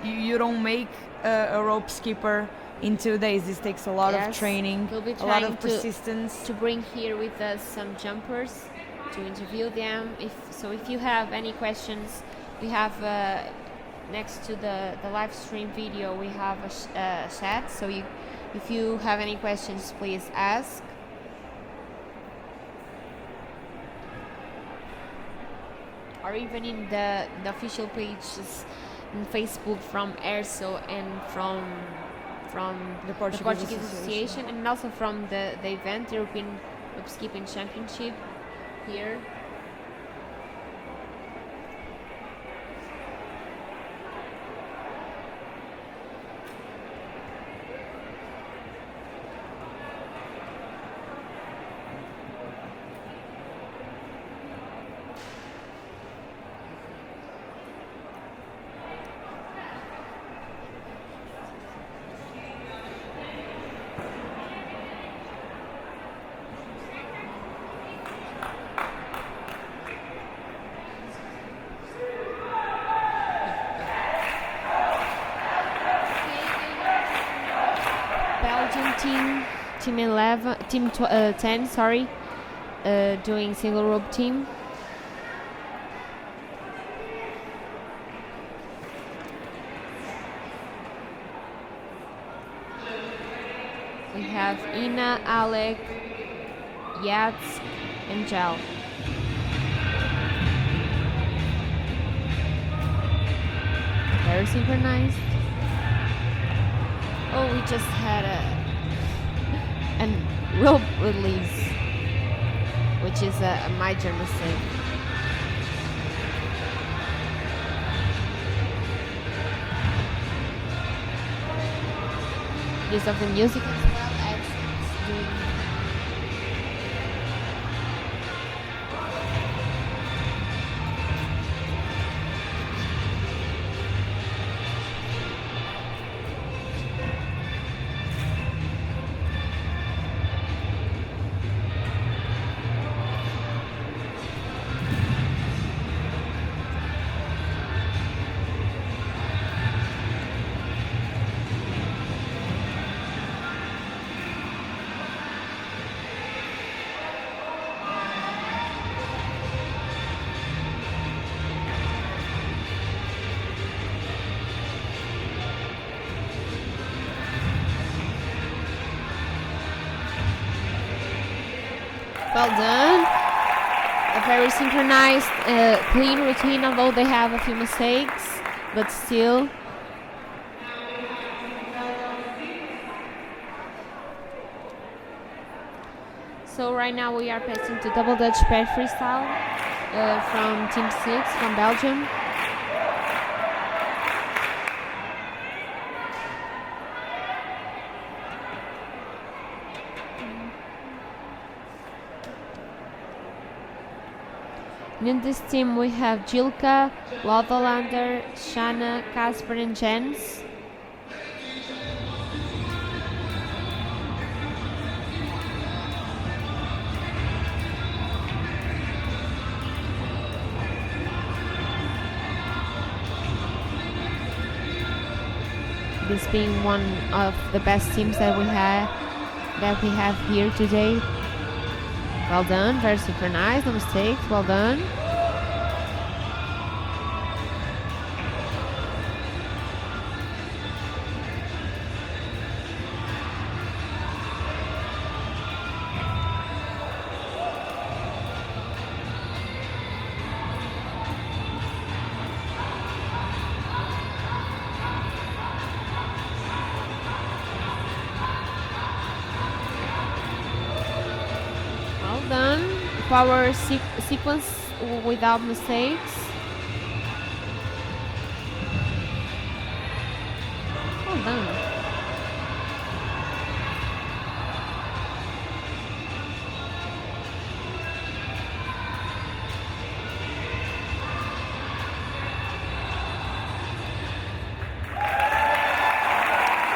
Speaker 2: You don't make a rope skipper in 2 days. This takes a lot of training,
Speaker 1: we'll be
Speaker 2: a lot of
Speaker 1: trying
Speaker 2: persistence.
Speaker 1: to bring here with us some jumpers to interview them. If you have any questions, we have next to the live stream video we have a chat, so if you have any questions, please ask. Or even in the official pages in Facebook from ERSO and from
Speaker 2: The
Speaker 1: the
Speaker 2: Portuguese
Speaker 1: Portuguese
Speaker 2: Association.
Speaker 1: Association, and also from the event, European Rope Skipping Championship here. Belgium team 11, team 10, sorry, doing single rope team. We have Ina, Alec, Yats, and Jel. Very synchronized. Oh, we just had a rope release, which is a major mistake. Use of the music as well as it's doing. Well done. A very synchronized, clean routine, although they have a few mistakes, but still. So right now we are passing to double Dutch pair freestyle from Team 6 from Belgium. And in this team we have Jilka, Lothalander, Shanna, Casper and Jens. This being one of the best teams that we have here today. Well done, very synchronized, no mistakes, well done. power sequence without mistakes. Well done.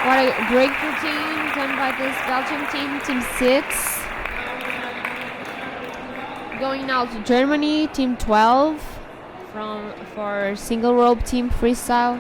Speaker 1: What a great routine done by this Belgium team, Team 6. Going now to Germany, Team 12 for single rope team freestyle.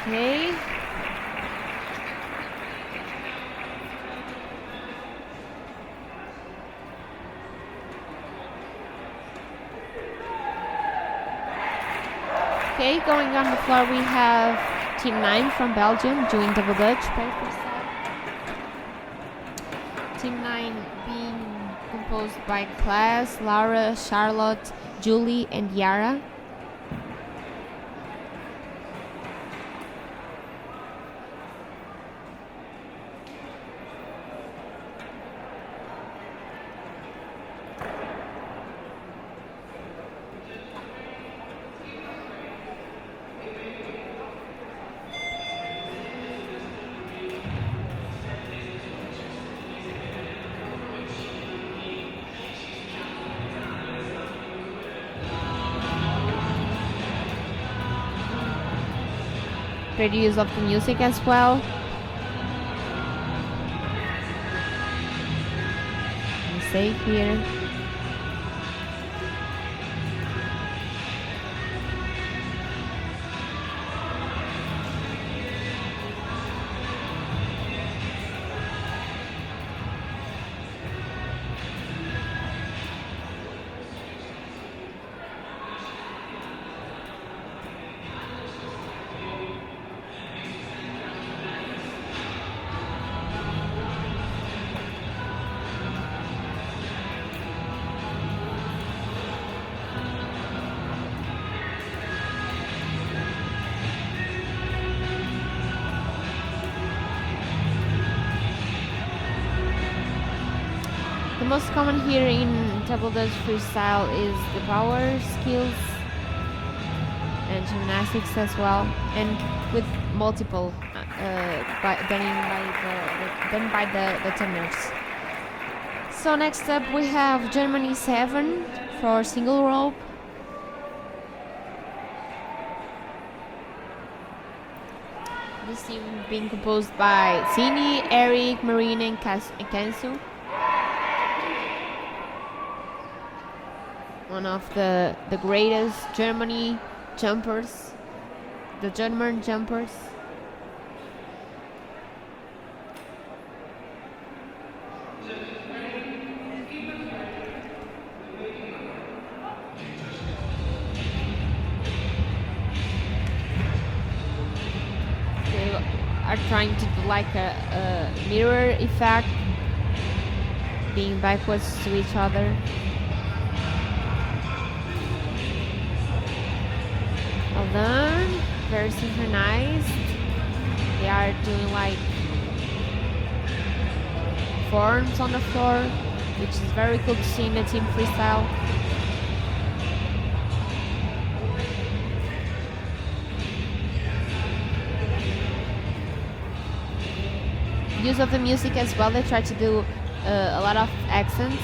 Speaker 1: Okay. Okay, going on the floor we have Team 9 from Belgium doing double dutch pair freestyle. Team 9 being composed by Class, Laura, Charlotte, Julie, and Yara. Great use of the music as well. Safe here. The most common here in double dutch freestyle is the power skills and gymnastics as well, and with multiple done by the tenors. So next up we have Germany 7 for single rope. This team being composed by Zini, Eric, Marine, and Kensu. One of the greatest German jumpers. are trying to do like a mirror effect, being backwards to each other. Well done, very synchronized. They are doing like forms on the floor, which is very cool to see in the team freestyle. Use of the music as well, they try to do a lot of accents.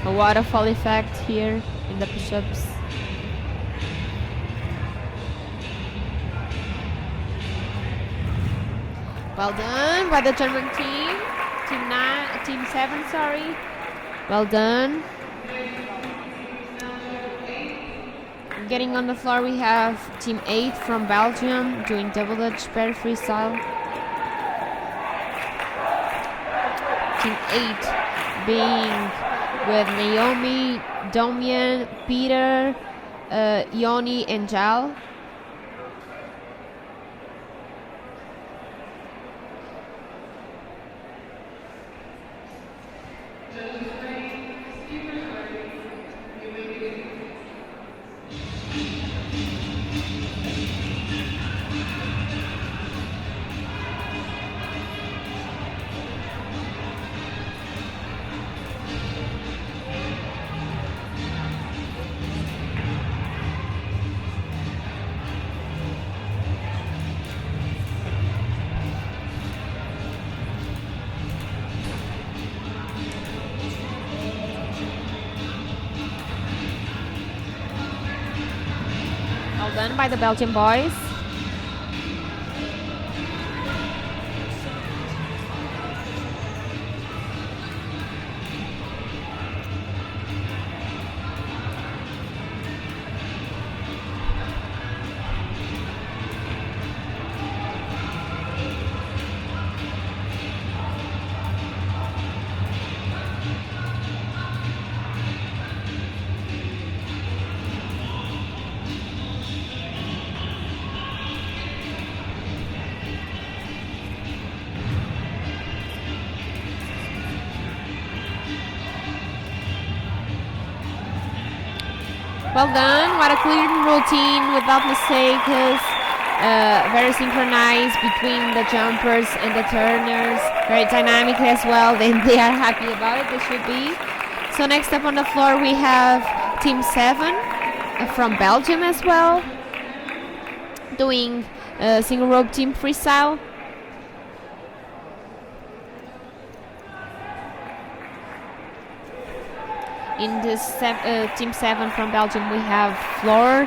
Speaker 1: A waterfall effect here in the push-ups. Well done by the German team. Team 7, sorry. Well done. Getting on the floor, we have Team 8 from Belgium doing double Dutch pair freestyle. Team 8 being with Naomi, Domian, Peter, Yoni, and Jal. Well done by the Belgian boys. Well done, what a clean routine without mistakes, very synchronized between the jumpers and the turners, very dynamic as well. They are happy about it, they should be. So next up on the floor we have Team 7 from Belgium as well, doing single rope team freestyle. In this Team 7 from Belgium, we have Floor,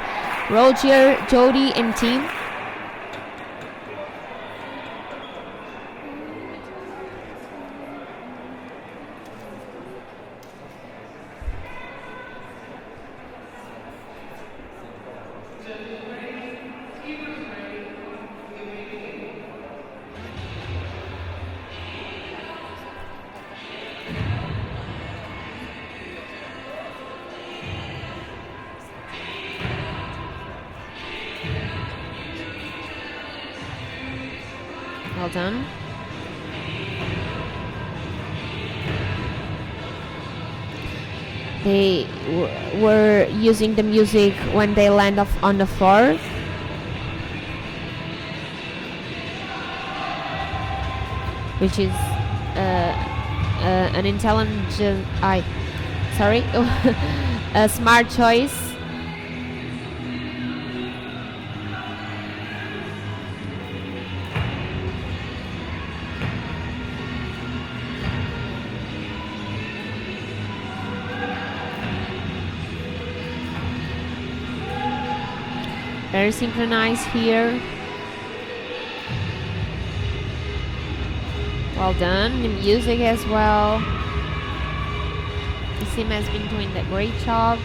Speaker 1: Roger, Jody, and Team. Well done. They were using the music when they land off on the floor. Which is an intelligent, a smart choice. Very synchronized here. Well done. The music as well. The team has been doing a great job.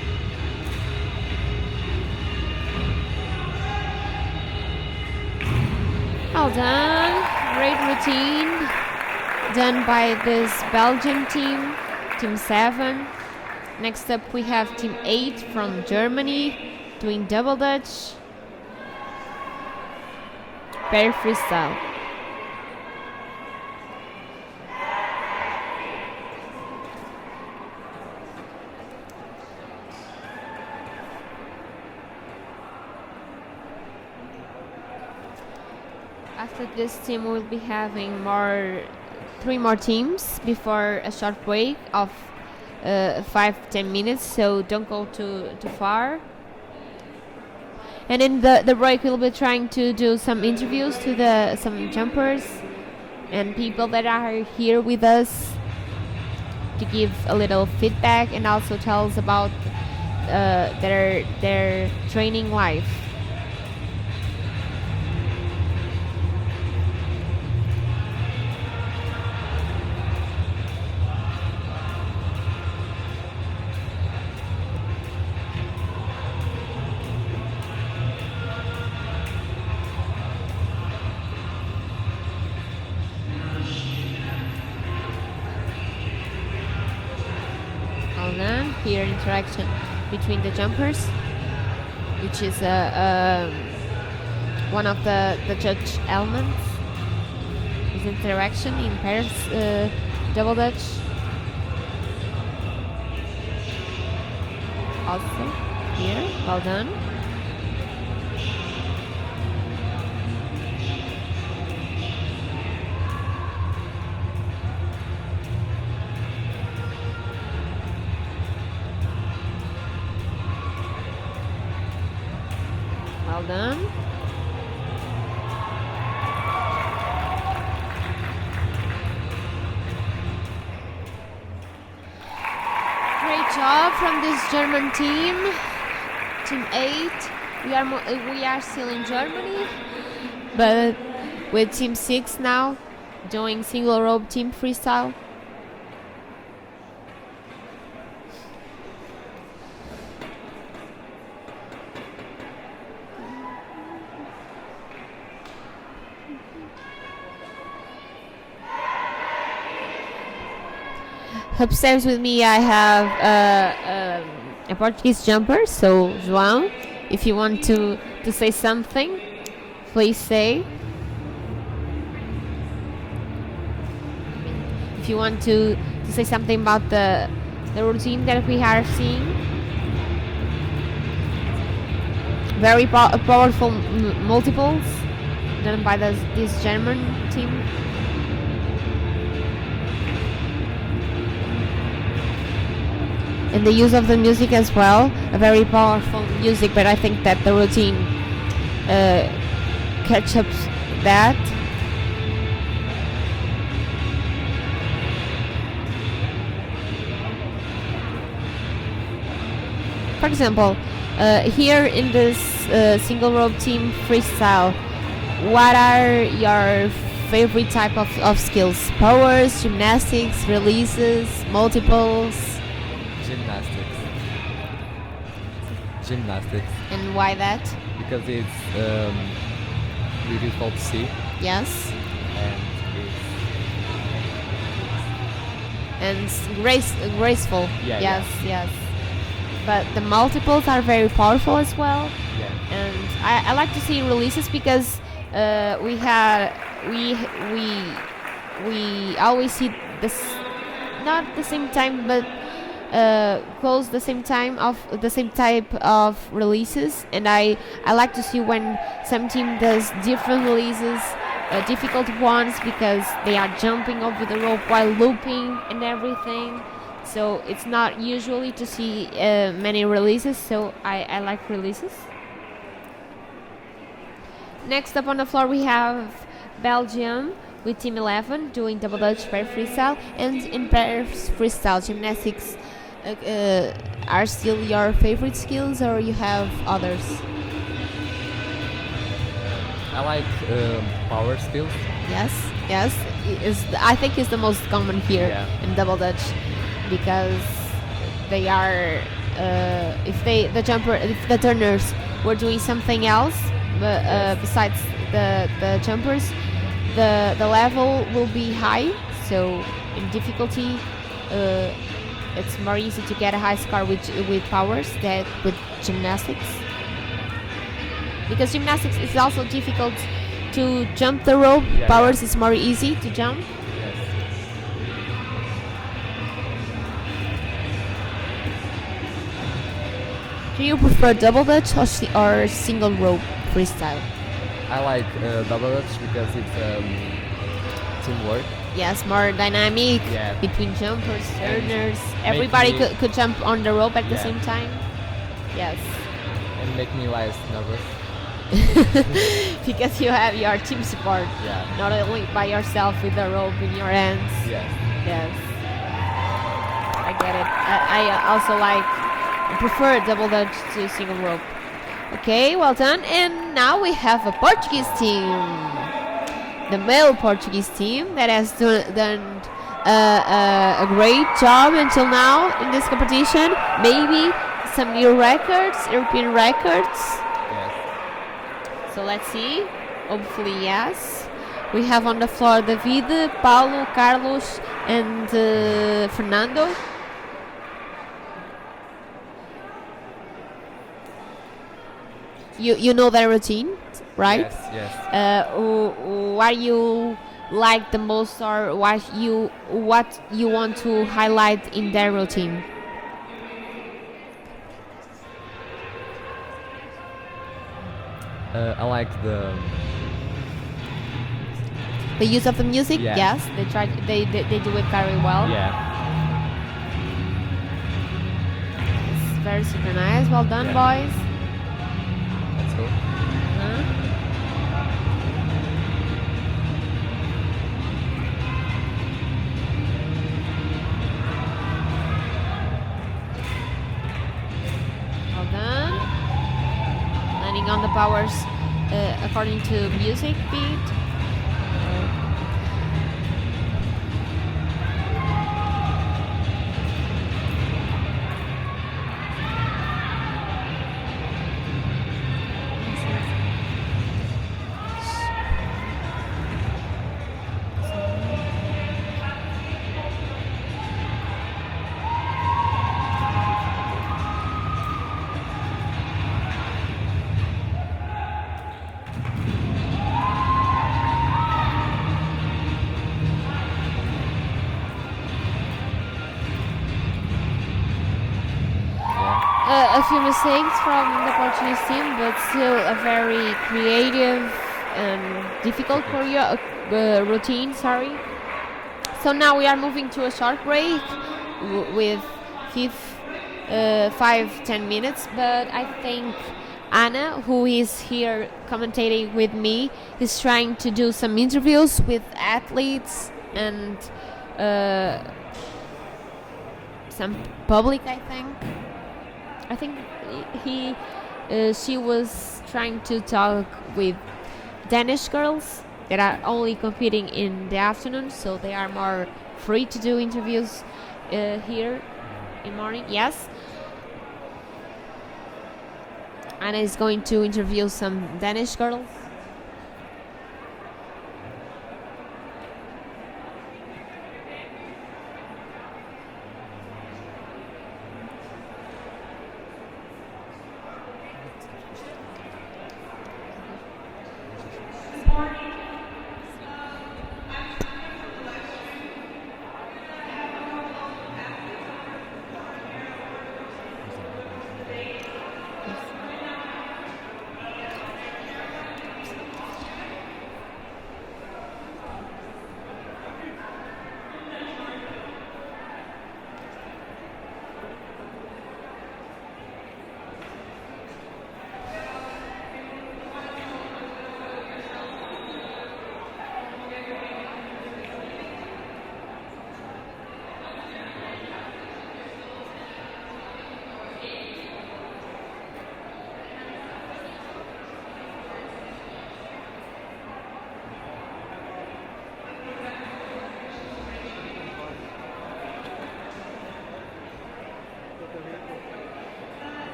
Speaker 1: Well done. Great routine done by this Belgian team, Team 7. Next up we have Team 8 from Germany doing double Dutch. Pair freestyle. After this team we'll be having 3 more teams before a short break of 5-10 minutes, so don't go too far. And in the break we'll be trying to do some interviews to some jumpers and people that are here with us to give a little feedback and also tell us about their training life. Here interaction between the jumpers, which is one of the judge elements, is interaction in pairs double Dutch. Also here, well done. Well done. Great job from this German team, Team 8. We are still in Germany, but with Team 6 now doing single rope team freestyle. Upstairs with me I have a Portuguese jumper, so João, if you want to say something, please say. If you want to say something about the routine that we are seeing. Very powerful multiples done by this German team. And the use of the music as well, a very powerful music, but I think that the routine catch up that. For example, here in this single rope team freestyle, what are your favorite type of skills? Powers, gymnastics, releases, multiples?
Speaker 5: Gymnastics.
Speaker 1: And why that?
Speaker 5: Because it's beautiful to see.
Speaker 1: Yes.
Speaker 5: And
Speaker 1: it's graceful.
Speaker 5: Yeah,
Speaker 1: yes. But the multiples are very powerful as well.
Speaker 5: Yeah.
Speaker 1: And I like to see releases because we always see this, not the same time, but close the same time of the same type of releases, and I like to see when some team does different releases, difficult ones, because they are jumping over the rope while looping and everything. So it's not usually to see many releases, so I like releases. Next up on the floor we have Belgium with Team 11 doing double Dutch pair freestyle, and in pair freestyle gymnastics are still your favorite skills, or you have others?
Speaker 5: I like power skills.
Speaker 1: Yes. I think it's the most common here in double Dutch, because they are if the turners were doing something else besides the jumpers, the level will be high. So in difficulty, it's more easy to get a high score with powers than with gymnastics, because gymnastics is also difficult to jump the rope.
Speaker 5: Yeah,
Speaker 1: Powers is more easy to jump.
Speaker 5: Yes.
Speaker 1: Do you prefer double dutch or single rope freestyle?
Speaker 5: I like double dutch because it's teamwork.
Speaker 1: Yes, more dynamic
Speaker 5: Yeah.
Speaker 1: between jumpers,
Speaker 5: And
Speaker 1: turners.
Speaker 5: make
Speaker 1: Everybody
Speaker 5: me-
Speaker 1: could jump on the rope at the
Speaker 5: Yeah.
Speaker 1: same time. Yes,
Speaker 5: And make me less nervous.
Speaker 1: because you have your team support,
Speaker 5: Yeah.
Speaker 1: not only by yourself with the rope in your hands.
Speaker 5: Yes.
Speaker 1: Yes, I get it. I also prefer double dutch to single rope. Okay, well done. And now we have a Portuguese team, the male Portuguese team that has done a great job until now in this competition. Maybe some new records, European records.
Speaker 5: Yes.
Speaker 1: So let's see. Hopefully, yes. We have on the floor David, Paulo, Carlos, and Fernando. You know their routine, right?
Speaker 5: Yes. Yes.
Speaker 1: What you like the most, or what you want to highlight in their routine?
Speaker 5: I like the
Speaker 1: The use of the music,
Speaker 5: Yeah.
Speaker 1: yes, they do it very well.
Speaker 5: yeah.
Speaker 1: It's very synchronized. Well done,
Speaker 5: Yeah.
Speaker 1: boys.
Speaker 5: Let's go.
Speaker 1: Huh? Well done. Landing on the powers according to music beat. A few mistakes from the Portuguese team, but still a very creative and difficult routine. Sorry. So now we are moving to a short break with 5-10 minutes. But I think Anna, who is here commentating with me, is trying to do some interviews with athletes and some public. I think she was trying to talk with Danish girls that are only competing in the afternoon, so they are more free to do interviews here in morning. Yes. Anna is going to interview some Danish girls.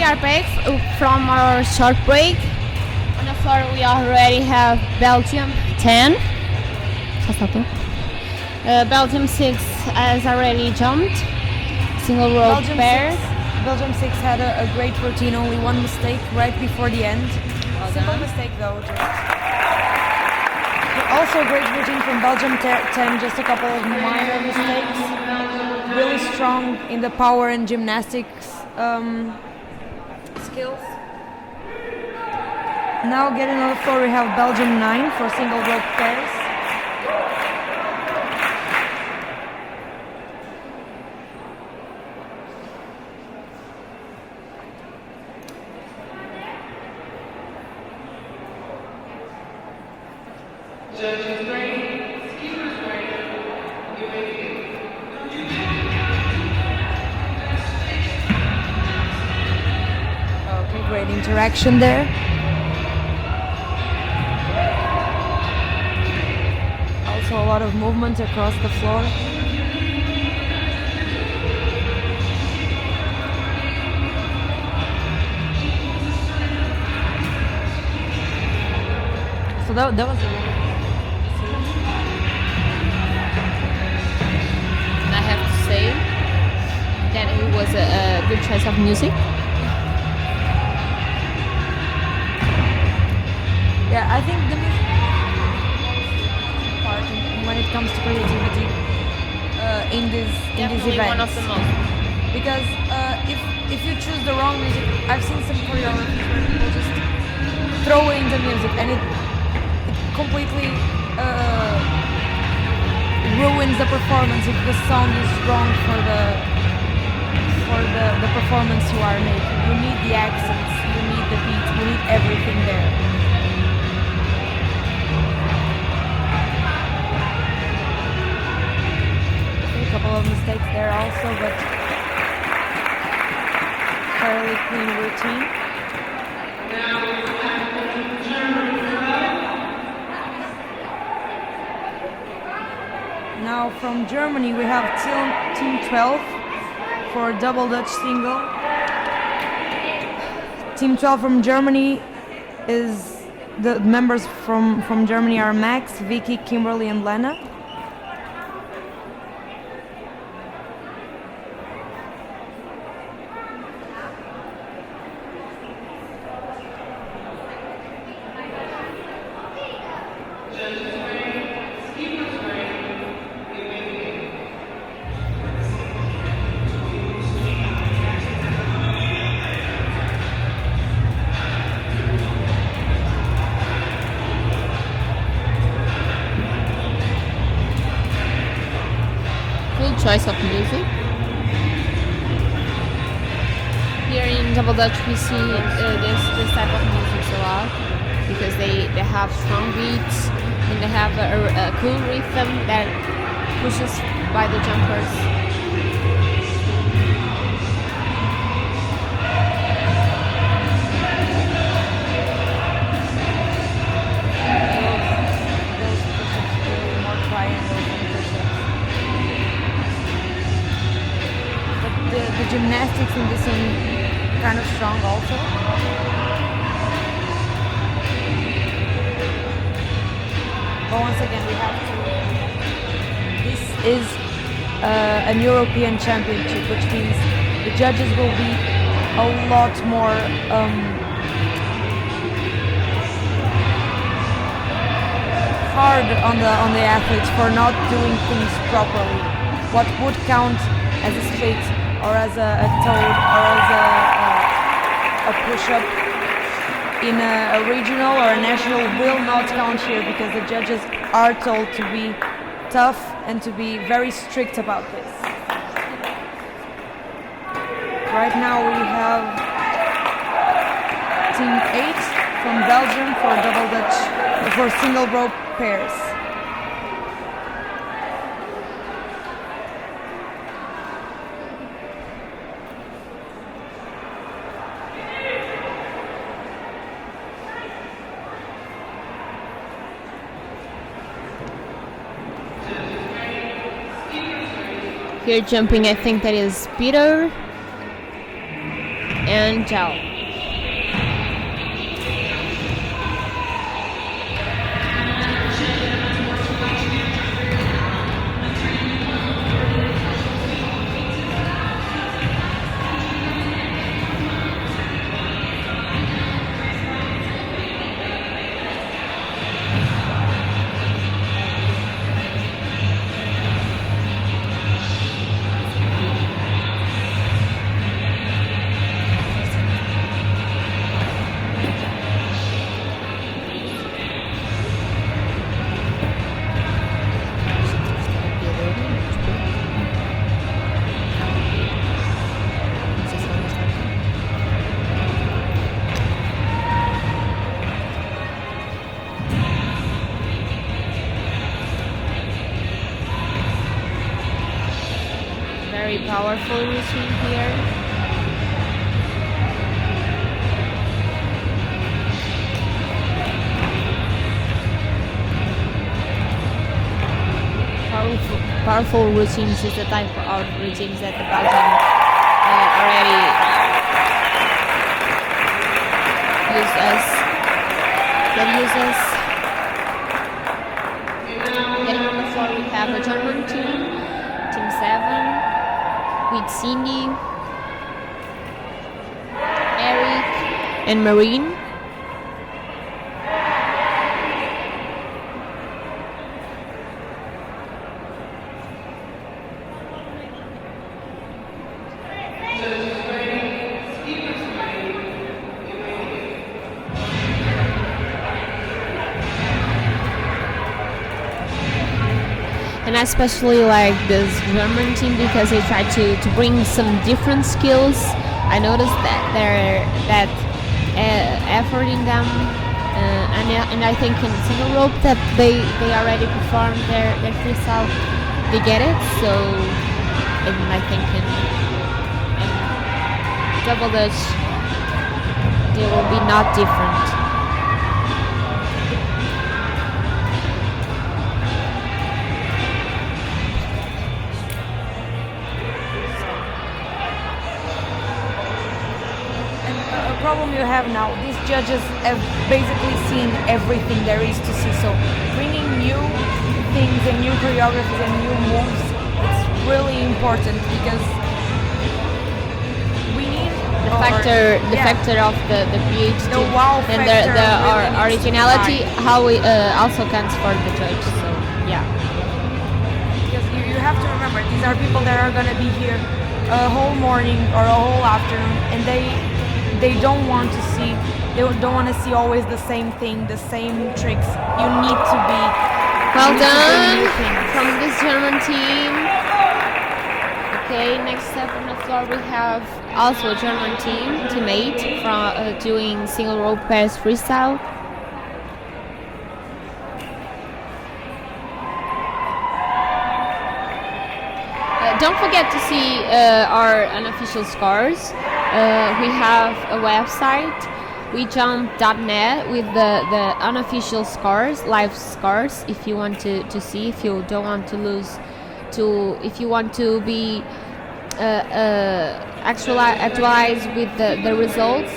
Speaker 1: are back from our short break. On the floor we already have Belgium 10. Belgium 6 has already jumped. Single rope pair.
Speaker 2: Belgium 6 had a great routine, only one mistake right before the end. Simple mistake though. Also great routine from Belgium 10, just a couple of minor mistakes. Really strong in the power and gymnastics skills. Now getting on the floor we have Belgium 9 for single rope pairs. Okay, great interaction there. Also a lot of movement across the floor. So that was
Speaker 1: I have to say that it was a good choice of music.
Speaker 2: Yeah, I think the music part when it comes to creativity in this
Speaker 1: Definitely
Speaker 2: event.
Speaker 1: one of the most.
Speaker 2: Because if you choose the wrong music, I've seen some choreographies where people just throw in the music and it completely ruins the performance if the song is wrong for the performance you are making. You need the accents, you need the beat, you need everything there. A couple of mistakes there also, but fairly clean routine. Now from Germany we have Team 12 for double Dutch single. Team 12 from Germany is the members from Germany are Max, Vicky, Kimberly and Lena.
Speaker 1: Good choice of music. Here in Double Dutch we see this type of music a lot because they have strong beats and they have a cool rhythm that pushes by the jumpers.
Speaker 2: Those push-ups are more triangles than push-ups. But the gymnastics in this one kind of strong also. But once again, we have to. This is an European championship, which means the judges will be a lot more hard on the athletes for not doing things properly. What would count as a split or as a toad or as a push-up in a regional or a national will not count here because the judges are told to be tough and to be very strict about this. Right now we have Team 8 from Belgium for double Dutch, for single rope pairs.
Speaker 1: Here jumping, I think that is Peter. and gel. Very powerful routine here. Powerful routines is the type of routines that the Belgian already uses. Getting on the floor, we have a German team 7, with Cindy, Eric, and Marine. And I especially like this German team because they try to bring some different skills. I noticed that effort in them, and I think in single rope that they already performed their freestyle, they get it. So, and I think in double dutch they will be not different.
Speaker 2: Problem you have now, these judges have basically seen everything there is to see, so bringing new things and new choreographies and new moves, it's really important because we need
Speaker 1: the factor of the PhD,
Speaker 2: the wow
Speaker 1: and
Speaker 2: factor
Speaker 1: the
Speaker 2: really
Speaker 1: originality, how it also counts for the judge. So yeah,
Speaker 2: because you have to remember, these are people that are going to be here a whole morning or a whole afternoon, and they don't want to see, they don't want to see always the same thing, the same tricks. You need to be
Speaker 1: well done from this German team. Okay, next step on the floor we have also a German teammate from doing single rope pairs freestyle. Don't forget to see our unofficial scores. We have a website, wejump.net, with the unofficial scores, live scores, if you want to see, if you don't want to lose, if you want to be actualized with the results.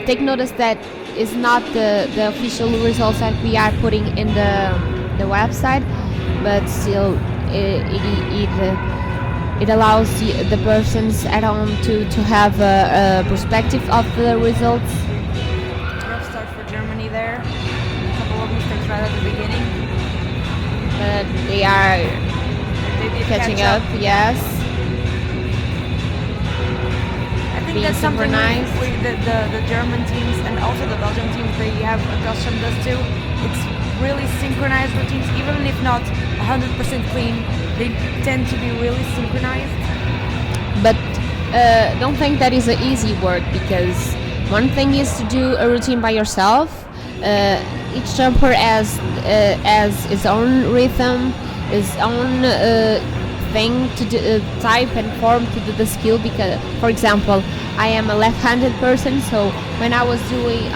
Speaker 1: Take notice that it's not the official results that we are putting in the website, but still it allows the persons at home to have a perspective of the results.
Speaker 2: Rough start for Germany there. A couple of mistakes right at the beginning.
Speaker 1: But they are catching up, yes.
Speaker 2: I think
Speaker 1: Being
Speaker 2: that's something
Speaker 1: synchronized.
Speaker 2: the German teams and also the Belgian teams, they have accustomed us to. It's really synchronized routines, even if not 100% clean. They tend to be really synchronized.
Speaker 1: But don't think that is an easy work, because one thing is to do a routine by yourself. Each jumper has its own rhythm, its own thing to do, type and form to do the skill. Because, for example, I am a left-handed person, so when I was doing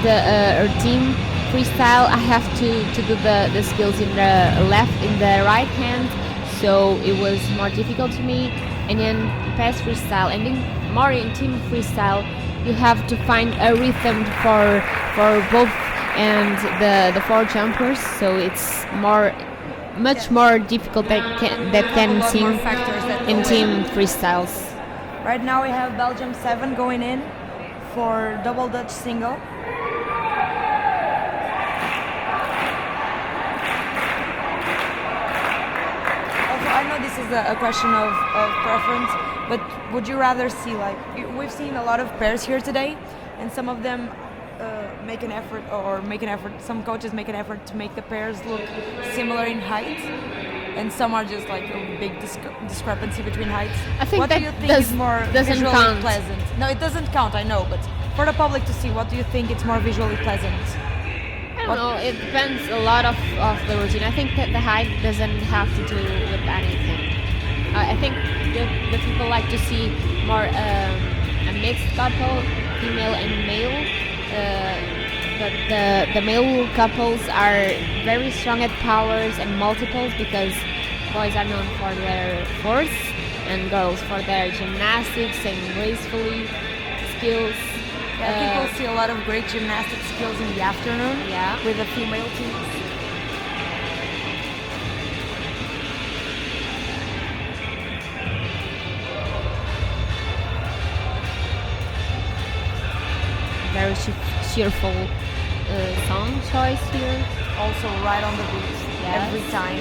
Speaker 1: the routine freestyle, I have to do the skills in the left, in the right hand, so it was more difficult to me. and in pass freestyle, and in more in team freestyle, you have to find a rhythm for both and the four jumpers. So it's much more difficult that can
Speaker 2: lot
Speaker 1: seem
Speaker 2: more factors that
Speaker 1: in
Speaker 2: go
Speaker 1: team
Speaker 2: in.
Speaker 1: freestyles.
Speaker 2: Right now we have Belgium 7 going in for double Dutch single. Also, I know this is a question of preference, but would you rather see, like, we've seen a lot of pairs here today, and some of them make an effort, some coaches make an effort to make the pairs look similar in height, and some are just like a big discrepancy between heights.
Speaker 1: I think
Speaker 2: what
Speaker 1: that
Speaker 2: do you think is more
Speaker 1: doesn't
Speaker 2: visually
Speaker 1: count.
Speaker 2: pleasant? No, it doesn't count, I know, but for the public to see, what do you think it's more visually pleasant?
Speaker 1: I don't know, it depends a lot of the routine. I think that the height doesn't have to do with anything. I think the people like to see more a mixed couple, female and male. But the male couples are very strong at powers and multiples, because boys are known for their force and girls for their gymnastics and gracefully skills.
Speaker 2: Yeah, people see a lot of great gymnastic skills in the afternoon with the female teams.
Speaker 1: Very cheerful song choice here.
Speaker 2: Also right on the beat every time.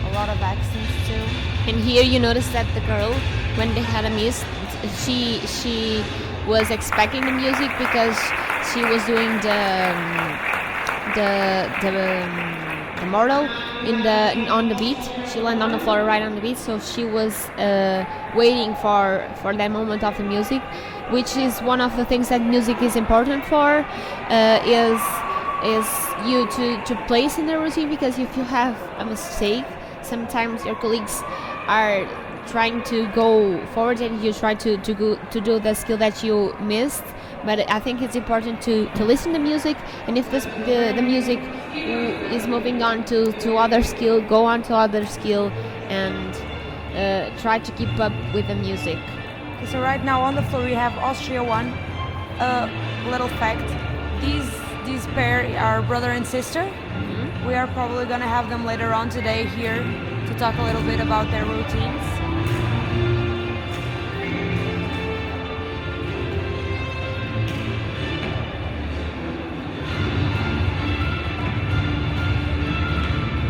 Speaker 2: A lot of accents too.
Speaker 1: And here you notice that the girl, when they had a miss, she was expecting the music, because she was doing the mortal on the beat. She landed on the floor right on the beat, so she was waiting for that moment of the music, which is one of the things that music is important for, is you to place in the routine, because if you have a mistake, sometimes your colleagues are trying to go forward and you try to do the skill that you missed. But I think it's important to listen to music, and if the music is moving on to other skill, go on to other skill, and try to keep up with the music.
Speaker 2: So right now on the floor we have Austria 1. Little fact, these pair are brother and sister. Mm-hmm. We are probably gonna have them later on today here to talk a little bit about their routines.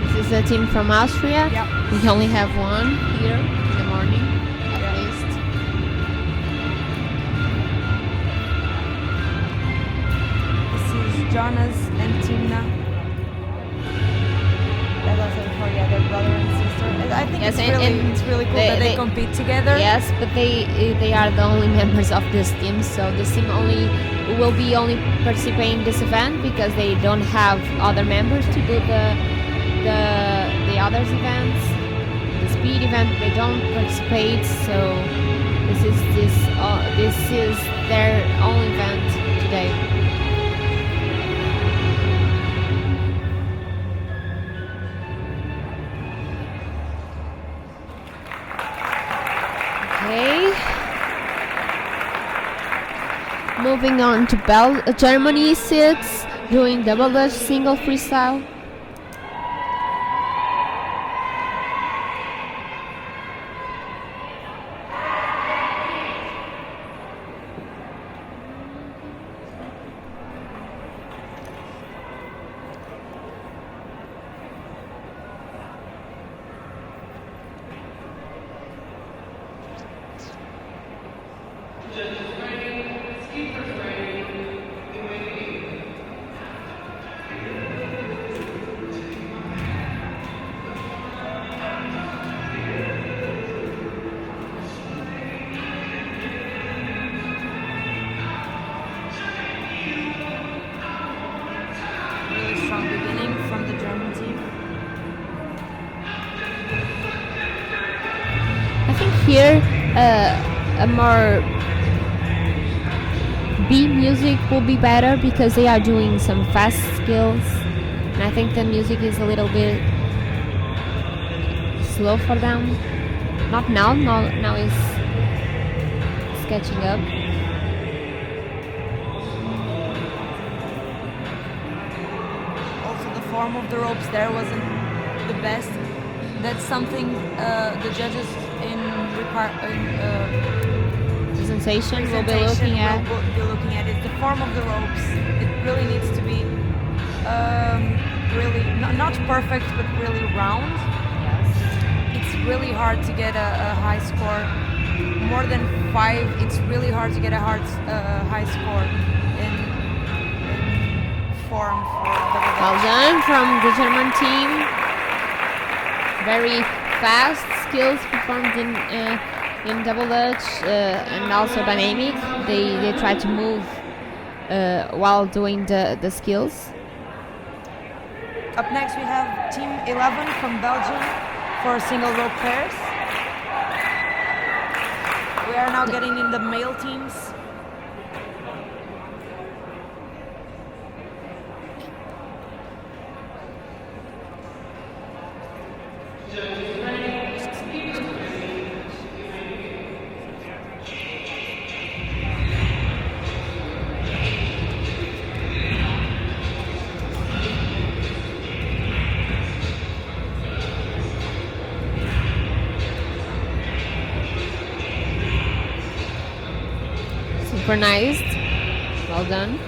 Speaker 1: This is a team from Austria.
Speaker 2: Yep.
Speaker 1: We only have one here in the morning, at least.
Speaker 2: This is Jonas and Timna. As I said before, yeah, they're brother and sister. And I think
Speaker 1: Yes,
Speaker 2: it's really cool that they compete together.
Speaker 1: Yes, but they are the only members of this team, so this team will be only participating in this event, because they don't have other members to do the other events. The speed event, they don't participate, so this is their own event today. Okay. Moving on to Germany 6, doing double Dutch single freestyle.
Speaker 2: Really strong beginning from the German team.
Speaker 1: I think here a more B music will be better because they are doing some fast skills, and I think the music is a little bit slow for them. Not now, now it's catching up.
Speaker 2: Also, the form of the ropes there wasn't the best. That's something the judges in
Speaker 1: Presentation we'll be
Speaker 2: presentation
Speaker 1: looking at.
Speaker 2: will be looking at is the form of the ropes. It really needs to be really not perfect, but really round. It's really hard to get a high score. More than 5, it's really hard to get a high score in form for double
Speaker 1: Well
Speaker 2: dutch.
Speaker 1: done from the German team. Very fast skills performed in double dutch and also dynamic. They try to move while doing the skills.
Speaker 2: Up next we have Team 11 from Belgium for single rope pairs. We are now getting in the male teams.
Speaker 1: Synchronized. Well done.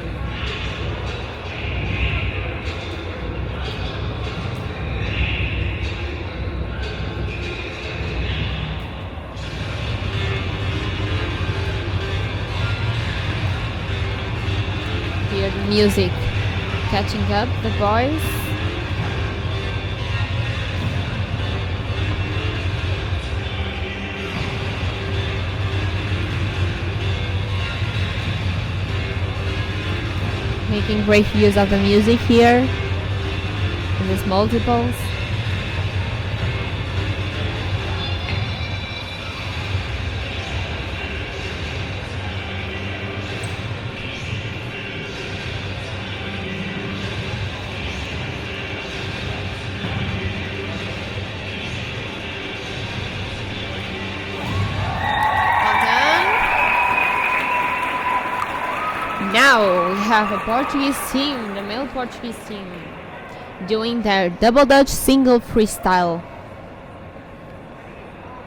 Speaker 1: Hear the music catching up the boys. Making great use of the music here in these multiples. Now we have a Portuguese team, the male Portuguese team, doing their double dutch single freestyle.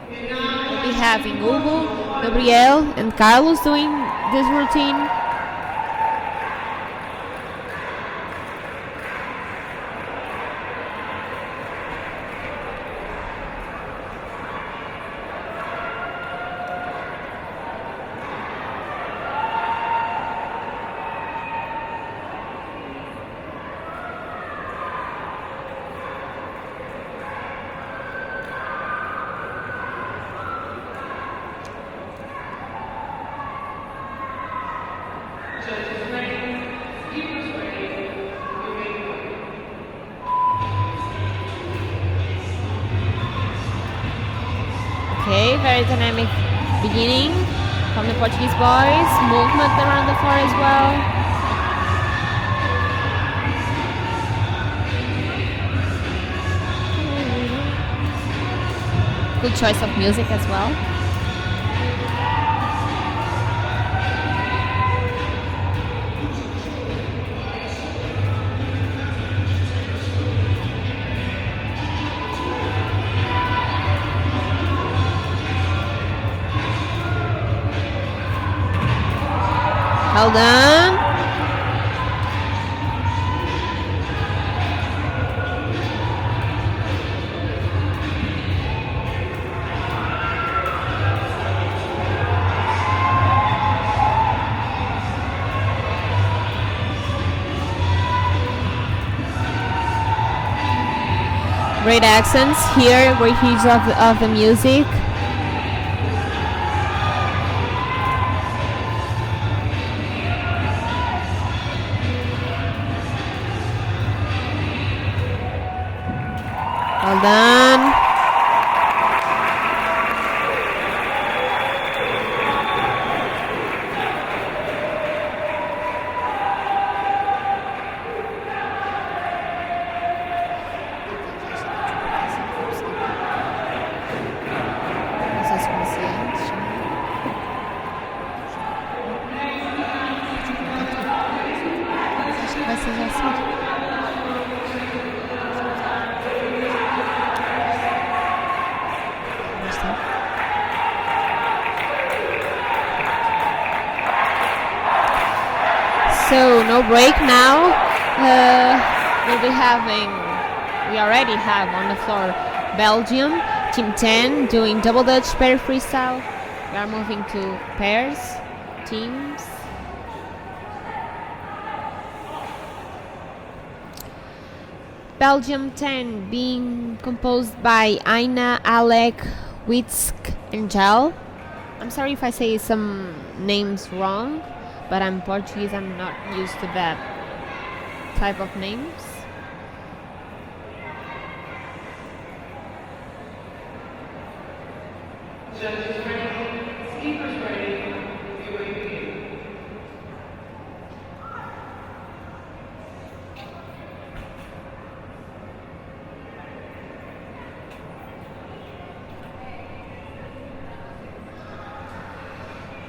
Speaker 1: We'll be having Hugo, Gabriel, and Carlos doing this routine. Okay, very dynamic beginning from the Portuguese boys. Movement around the floor as well. Good choice of music as well. Well done. Great accents here, great use of the music. Well done. So no break now. We already have on the floor Belgium, team 10 doing double Dutch pair freestyle. We are moving to pairs, teams. Belgium 10 being composed by Aina, Alec, Witsk, and Jal. I'm sorry if I say some names wrong, but I'm Portuguese, I'm not used to that type of names.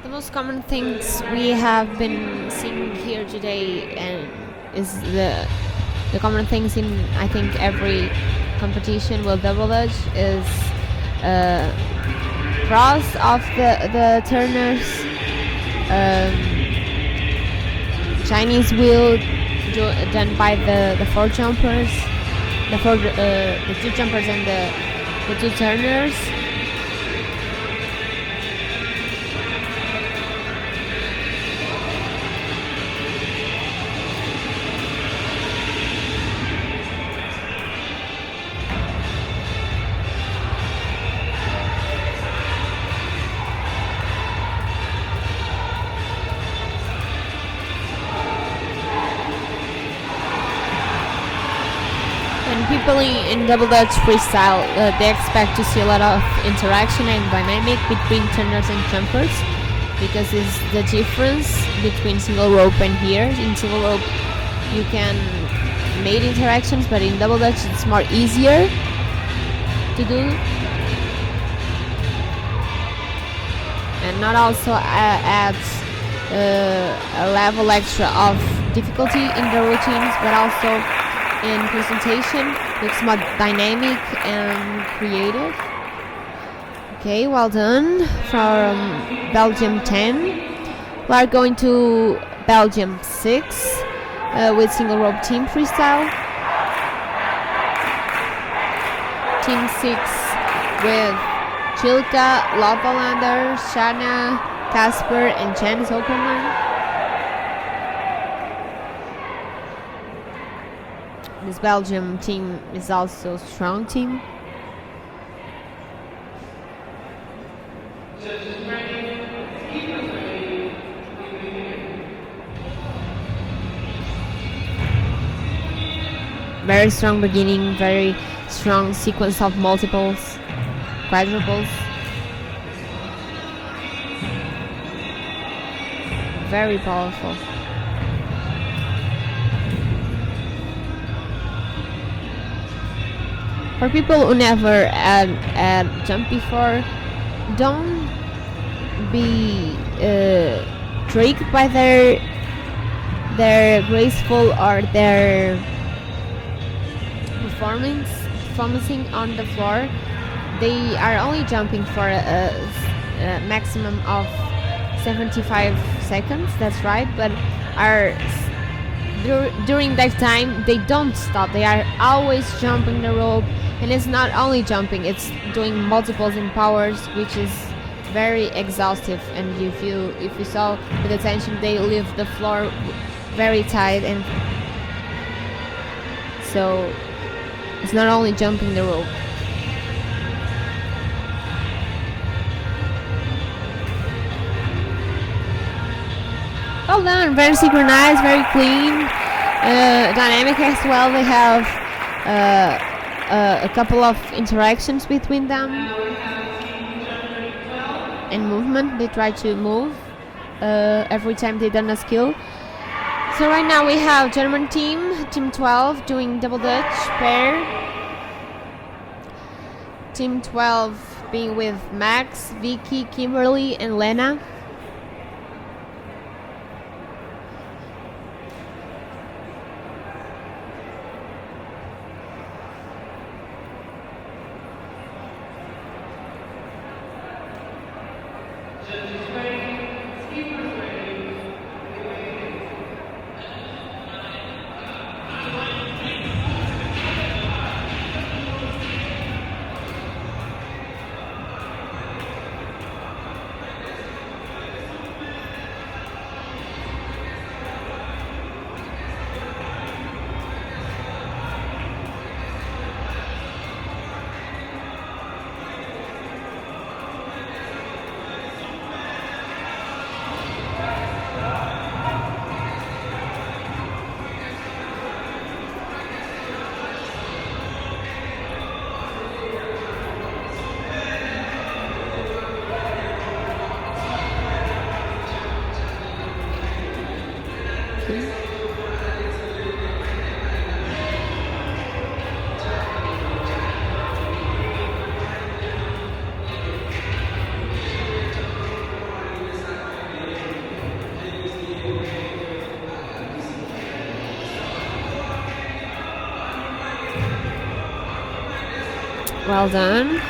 Speaker 1: The most common things we have been seeing here today and is the common things in I think every competition with double dutch is cross of the turners, Chinese wheel done by the four jumpers, the two jumpers and the two turners. People in double dutch freestyle, they expect to see a lot of interaction and dynamic between turners and jumpers, because it's the difference between single rope and here. In single rope you can make interactions, but in double dutch it's more easier to do, and not also adds a level extra of difficulty in the routines, but also in presentation looks more dynamic and creative. Okay, well done from Belgium 10. We are going to Belgium 6 with single rope team freestyle. Team 6 with Chilka, Lovelander, Shana, Casper, and Jan Zokerman. This Belgium team is also a strong team. Very strong beginning, very strong sequence of multiples, quadruples. Very powerful. For people who never jumped before, don't be tricked by their graceful or their performing on the floor. They are only jumping for a maximum of 75 seconds. That's right, but during that time they don't stop. They are always jumping the rope. And it's not only jumping, it's doing multiples in powers, which is very exhaustive. And if you saw with attention, they leave the floor very tight, and so it's not only jumping the rope. Well done, very synchronized, very clean, dynamic as well. They have a couple of interactions between them and movement. They try to move every time they done a skill. So right now we have German team 12 doing double dutch pair. Team 12 being with Max, Vicky, Kimberly, and Lena. Well done.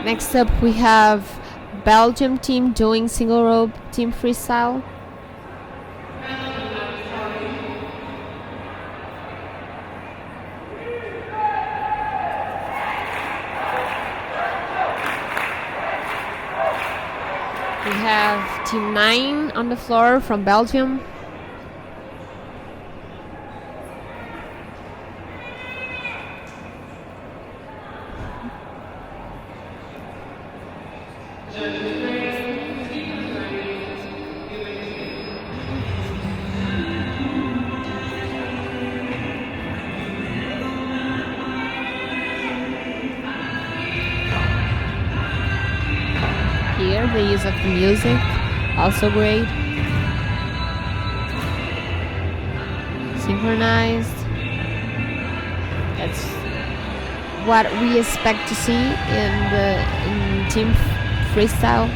Speaker 1: Next up we have Belgium team doing single rope team freestyle. We have team 9 on the floor from Belgium. Here, the use of the music, also great. Synchronized. That's what we expect to see in team freestyle.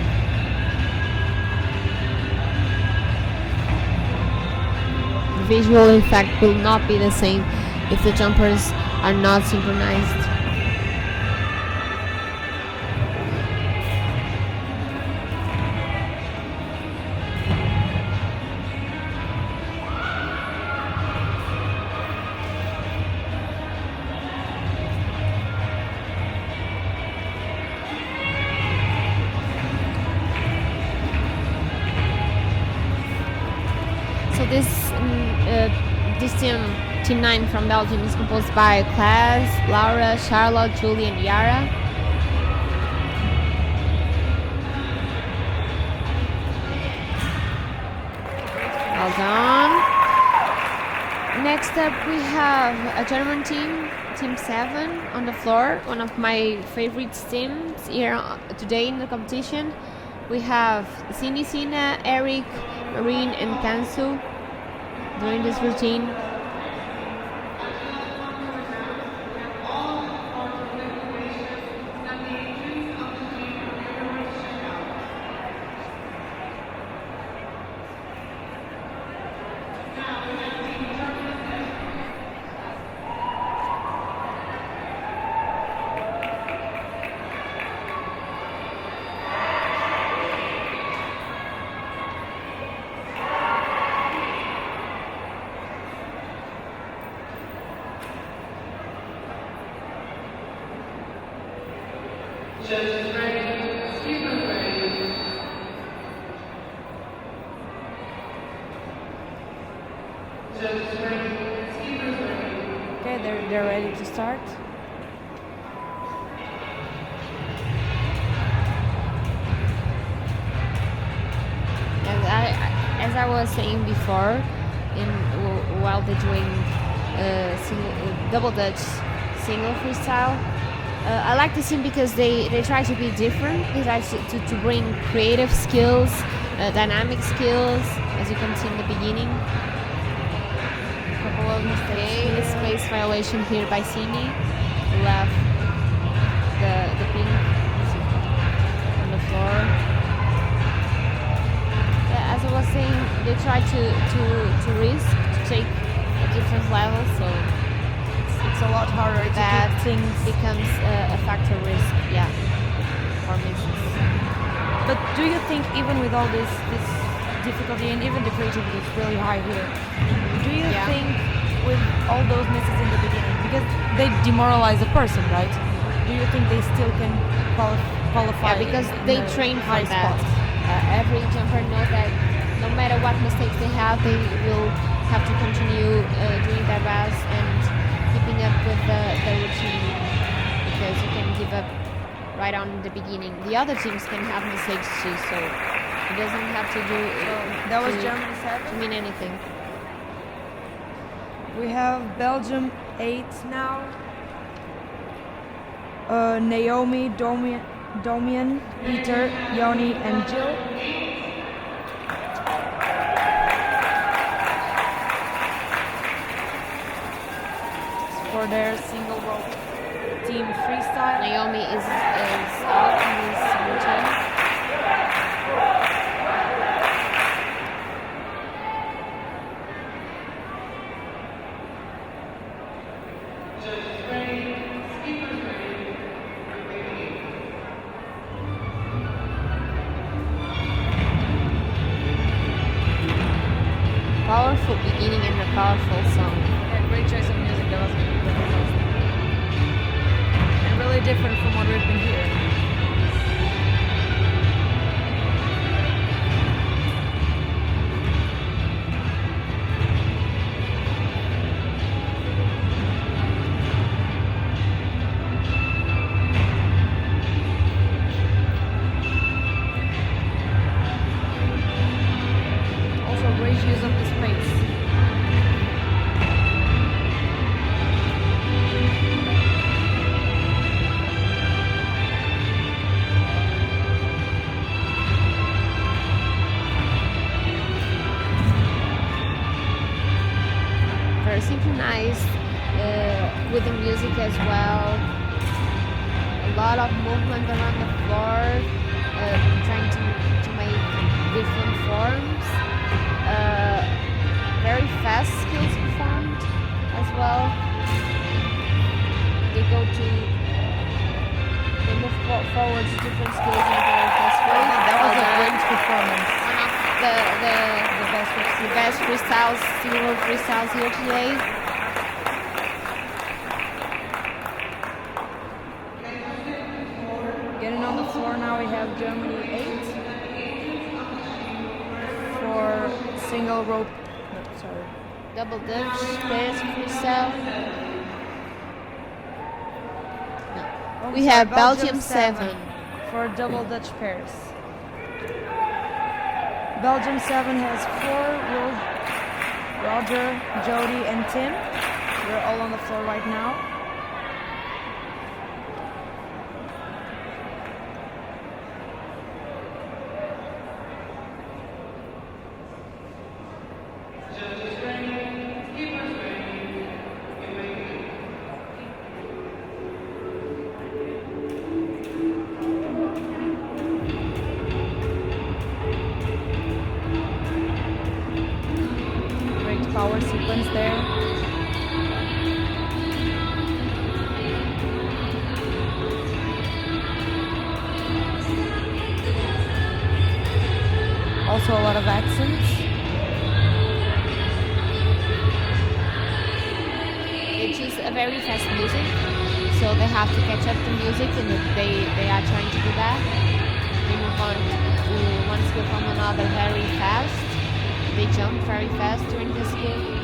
Speaker 1: The visual effect will not be the same if the jumpers are not synchronized. So this team 9 from Belgium is composed by Klaas, Laura, Charlotte, Julie, and Yara. Well done. Next up we have a German team, Team 7 on the floor, one of my favorite teams here today in the competition. We have Cindy, Sina, Eric, Marine, and Kansu doing this routine.
Speaker 2: Okay, they're ready to start.
Speaker 1: As I was saying before, while they're doing double Dutch single freestyle, I like this team because they try to be different. They try to bring creative skills, dynamic skills, as you can see in the beginning. A couple of mistakes. Space violation here by Simi. Left the pink on the floor. As I was saying, they try to risk, to take a different level, so
Speaker 2: It's a lot harder
Speaker 1: that
Speaker 2: to keep things.
Speaker 1: becomes a factor risk, yeah, for misses.
Speaker 2: But do you think even with all this difficulty and even the creativity is really high here, do you
Speaker 1: Yeah.
Speaker 2: think with all those misses in the beginning, because they demoralize a person, right? Do you think they still can qualify?
Speaker 1: Yeah, because
Speaker 2: in
Speaker 1: they
Speaker 2: the
Speaker 1: train for
Speaker 2: high
Speaker 1: that.
Speaker 2: spots?
Speaker 1: Every jumper knows that no matter what mistakes they have, they will have to continue doing their best and keeping up with the routine, because you can give up right on the beginning. The other teams can have mistakes too, so it doesn't have to do
Speaker 2: That was
Speaker 1: to-
Speaker 2: Germany
Speaker 1: to
Speaker 2: 7.
Speaker 1: mean anything.
Speaker 2: We have Belgium 8 now. Naomi, Domian, Peter, Yoni, and Jill. For their single rope team freestyle.
Speaker 1: Naomi is out in this routine. moving and a powerful song.
Speaker 2: Yeah, great choice of music. That was and really different from what we've been hearing. Also, great use of the space.
Speaker 1: Very synchronized with the music as well. A lot of movement around the floor, trying to make different forms. Very fast skills performed as well. They move forward to different skills in a very fast way.
Speaker 2: That was a
Speaker 1: Although
Speaker 2: great performance.
Speaker 1: one of the best freestyles, single freestyles here today.
Speaker 2: Getting on the floor now, we have Germany 8 for single rope. No, sorry.
Speaker 1: Double Dutch, best freestyle.
Speaker 2: Oh,
Speaker 1: We
Speaker 2: sorry,
Speaker 1: have Belgium 7.
Speaker 2: for double Dutch pairs. Belgium 7 has 4, Roger, Jody, and Tim. They're all on the floor right now. Great power sequence there. Also a lot of accents.
Speaker 1: They choose a very fast music, so they have to catch up the music, and they are trying to do that. They move on to one skill from another very fast. They jump very fast during the skill.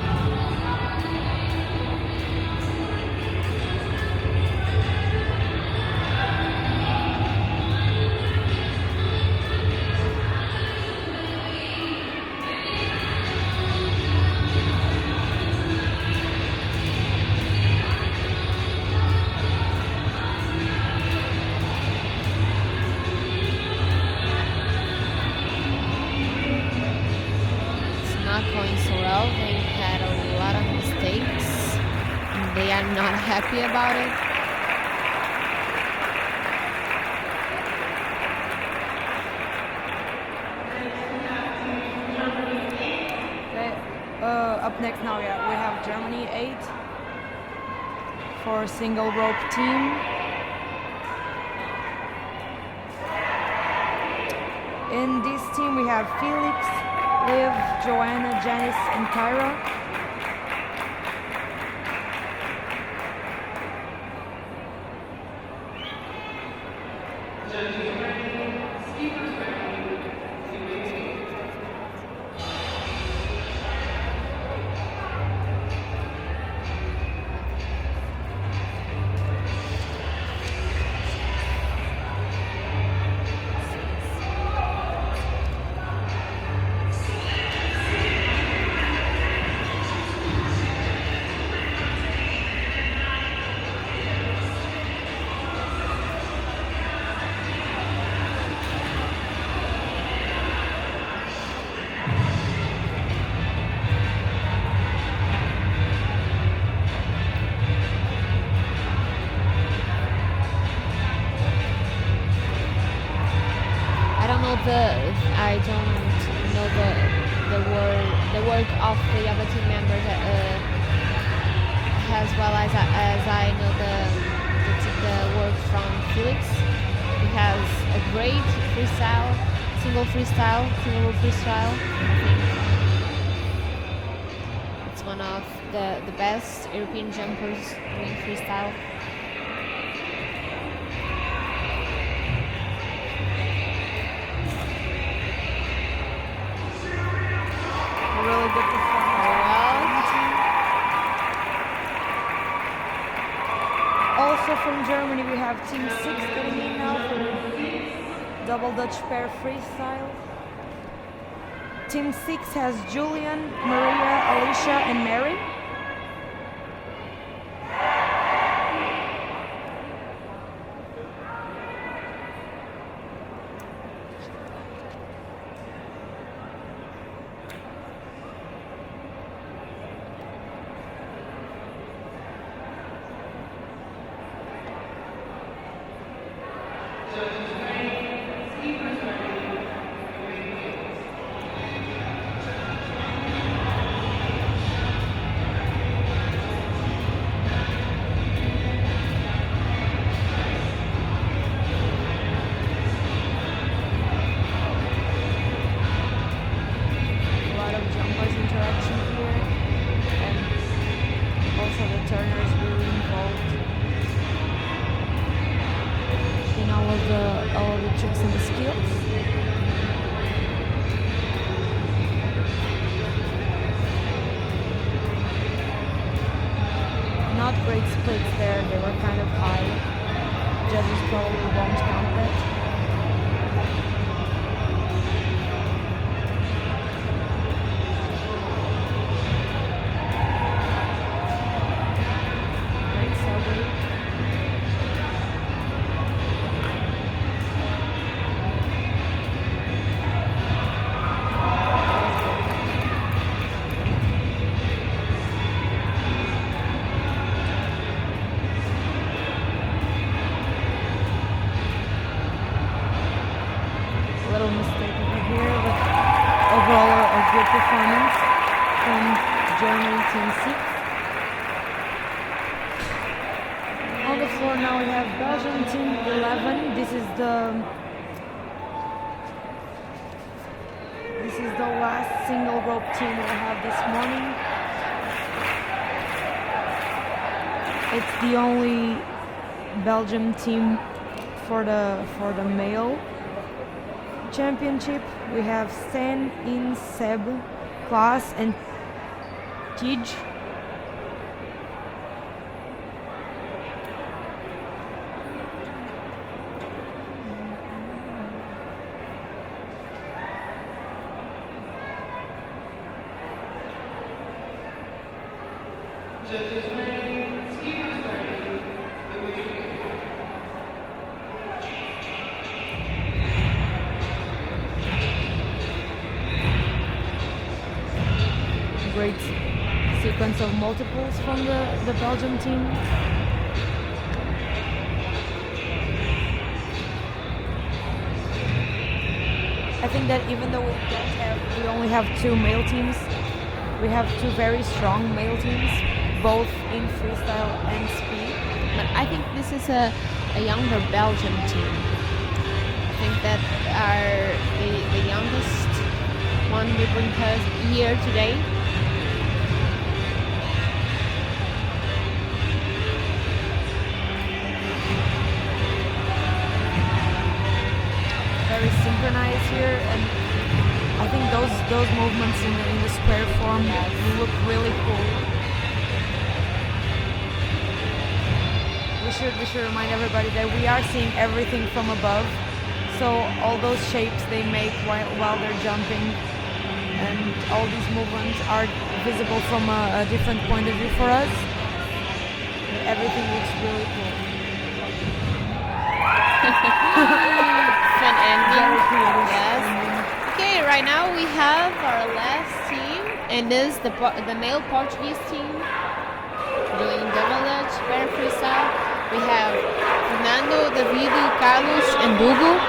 Speaker 1: Not going so well. They had a lot of mistakes, and they are not happy about it.
Speaker 2: Okay, up next now, yeah, we have Germany 8 for single rope team. In this team, we have Felix, Liv, Joanna, Janice, and Kyra.
Speaker 1: I don't know the work of the other team members as well as I know the work from Felix. He has a great freestyle, single freestyle, I think. one of the best European jumpers doing freestyle.
Speaker 2: Really good performance.
Speaker 1: Very well.
Speaker 2: Also from Germany, we have Team 6 getting in now for the double Dutch pair freestyle. Team 6 has Julian, Maria, Alicia, and Mary. All of the tricks and the skills. Not great splits there, they were kind of high. Judges probably won't count that. Great celebrate. Little mistake over here, but overall a good performance from Germany Team 6. On the floor now we have Belgium Team 11. This is the last single rope team we'll have this morning. It's the only Belgium team for the male championship. We have Stan in Seb class and Tej. Great sequence of multiples from the Belgium team. I think that even though we only have two male teams, we have two very strong male teams, both in freestyle and speed.
Speaker 1: But I think this is a younger Belgian team. I think that are the youngest one we bring here today.
Speaker 2: Very synchronized here, and I think those movements in the square form look really cool. We should remind everybody that we are seeing everything from above, so all those shapes they make while they're jumping, and all these movements are visible from a different point of view for us. Everything looks really cool.
Speaker 1: Fun ending.
Speaker 2: Very creative
Speaker 1: Yes.
Speaker 2: ending.
Speaker 1: Okay, right now we have our last team, and this is the male Portuguese team doing double Dutch pair freestyle. We have Fernando, David, Carlos, and Hugo.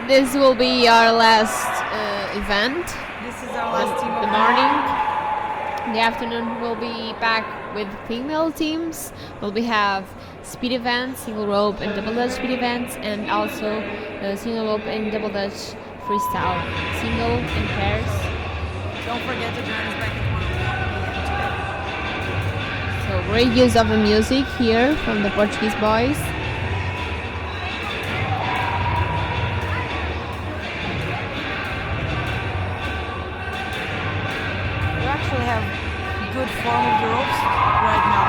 Speaker 1: This will be our last event.
Speaker 2: This is our last team of
Speaker 1: the morning. the afternoon, we'll be back with female teams. We'll have speed events, single rope and double dutch speed events, and also single rope and double dutch freestyle, single and pairs.
Speaker 2: Don't forget to join us back at 1 p.m. today.
Speaker 1: So great use of the music here from the Portuguese boys.
Speaker 2: We actually have good form of the ropes right now.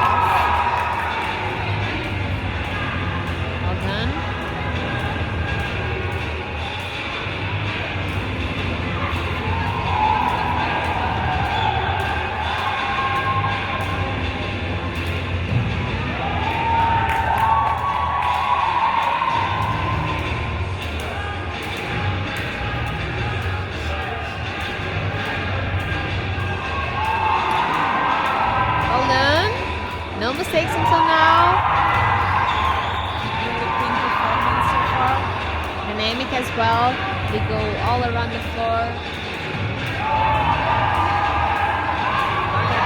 Speaker 1: Well done. Well done. No mistakes until now.
Speaker 2: Really clean performance so far.
Speaker 1: Dynamic as well. They go all around the floor.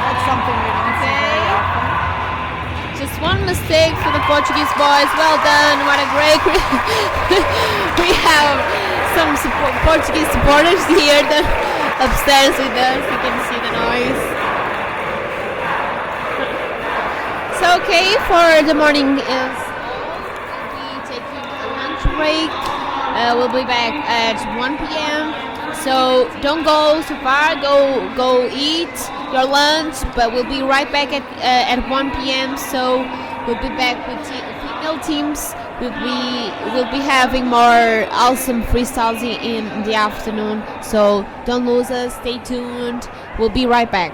Speaker 2: That's something we don't see very often.
Speaker 1: Just one mistake for the Portuguese boys. Well done. What a great. We have some Portuguese supporters here upstairs with us. You can see the noise. So okay, for the morning is we'll be taking a lunch break. We'll be back at 1 p.m. So don't go so far. Go eat your lunch, but we'll be right back at 1 p.m. So we'll be back with female teams. We'll be having more awesome freestyles in the afternoon. So don't lose us. Stay tuned. We'll be right back.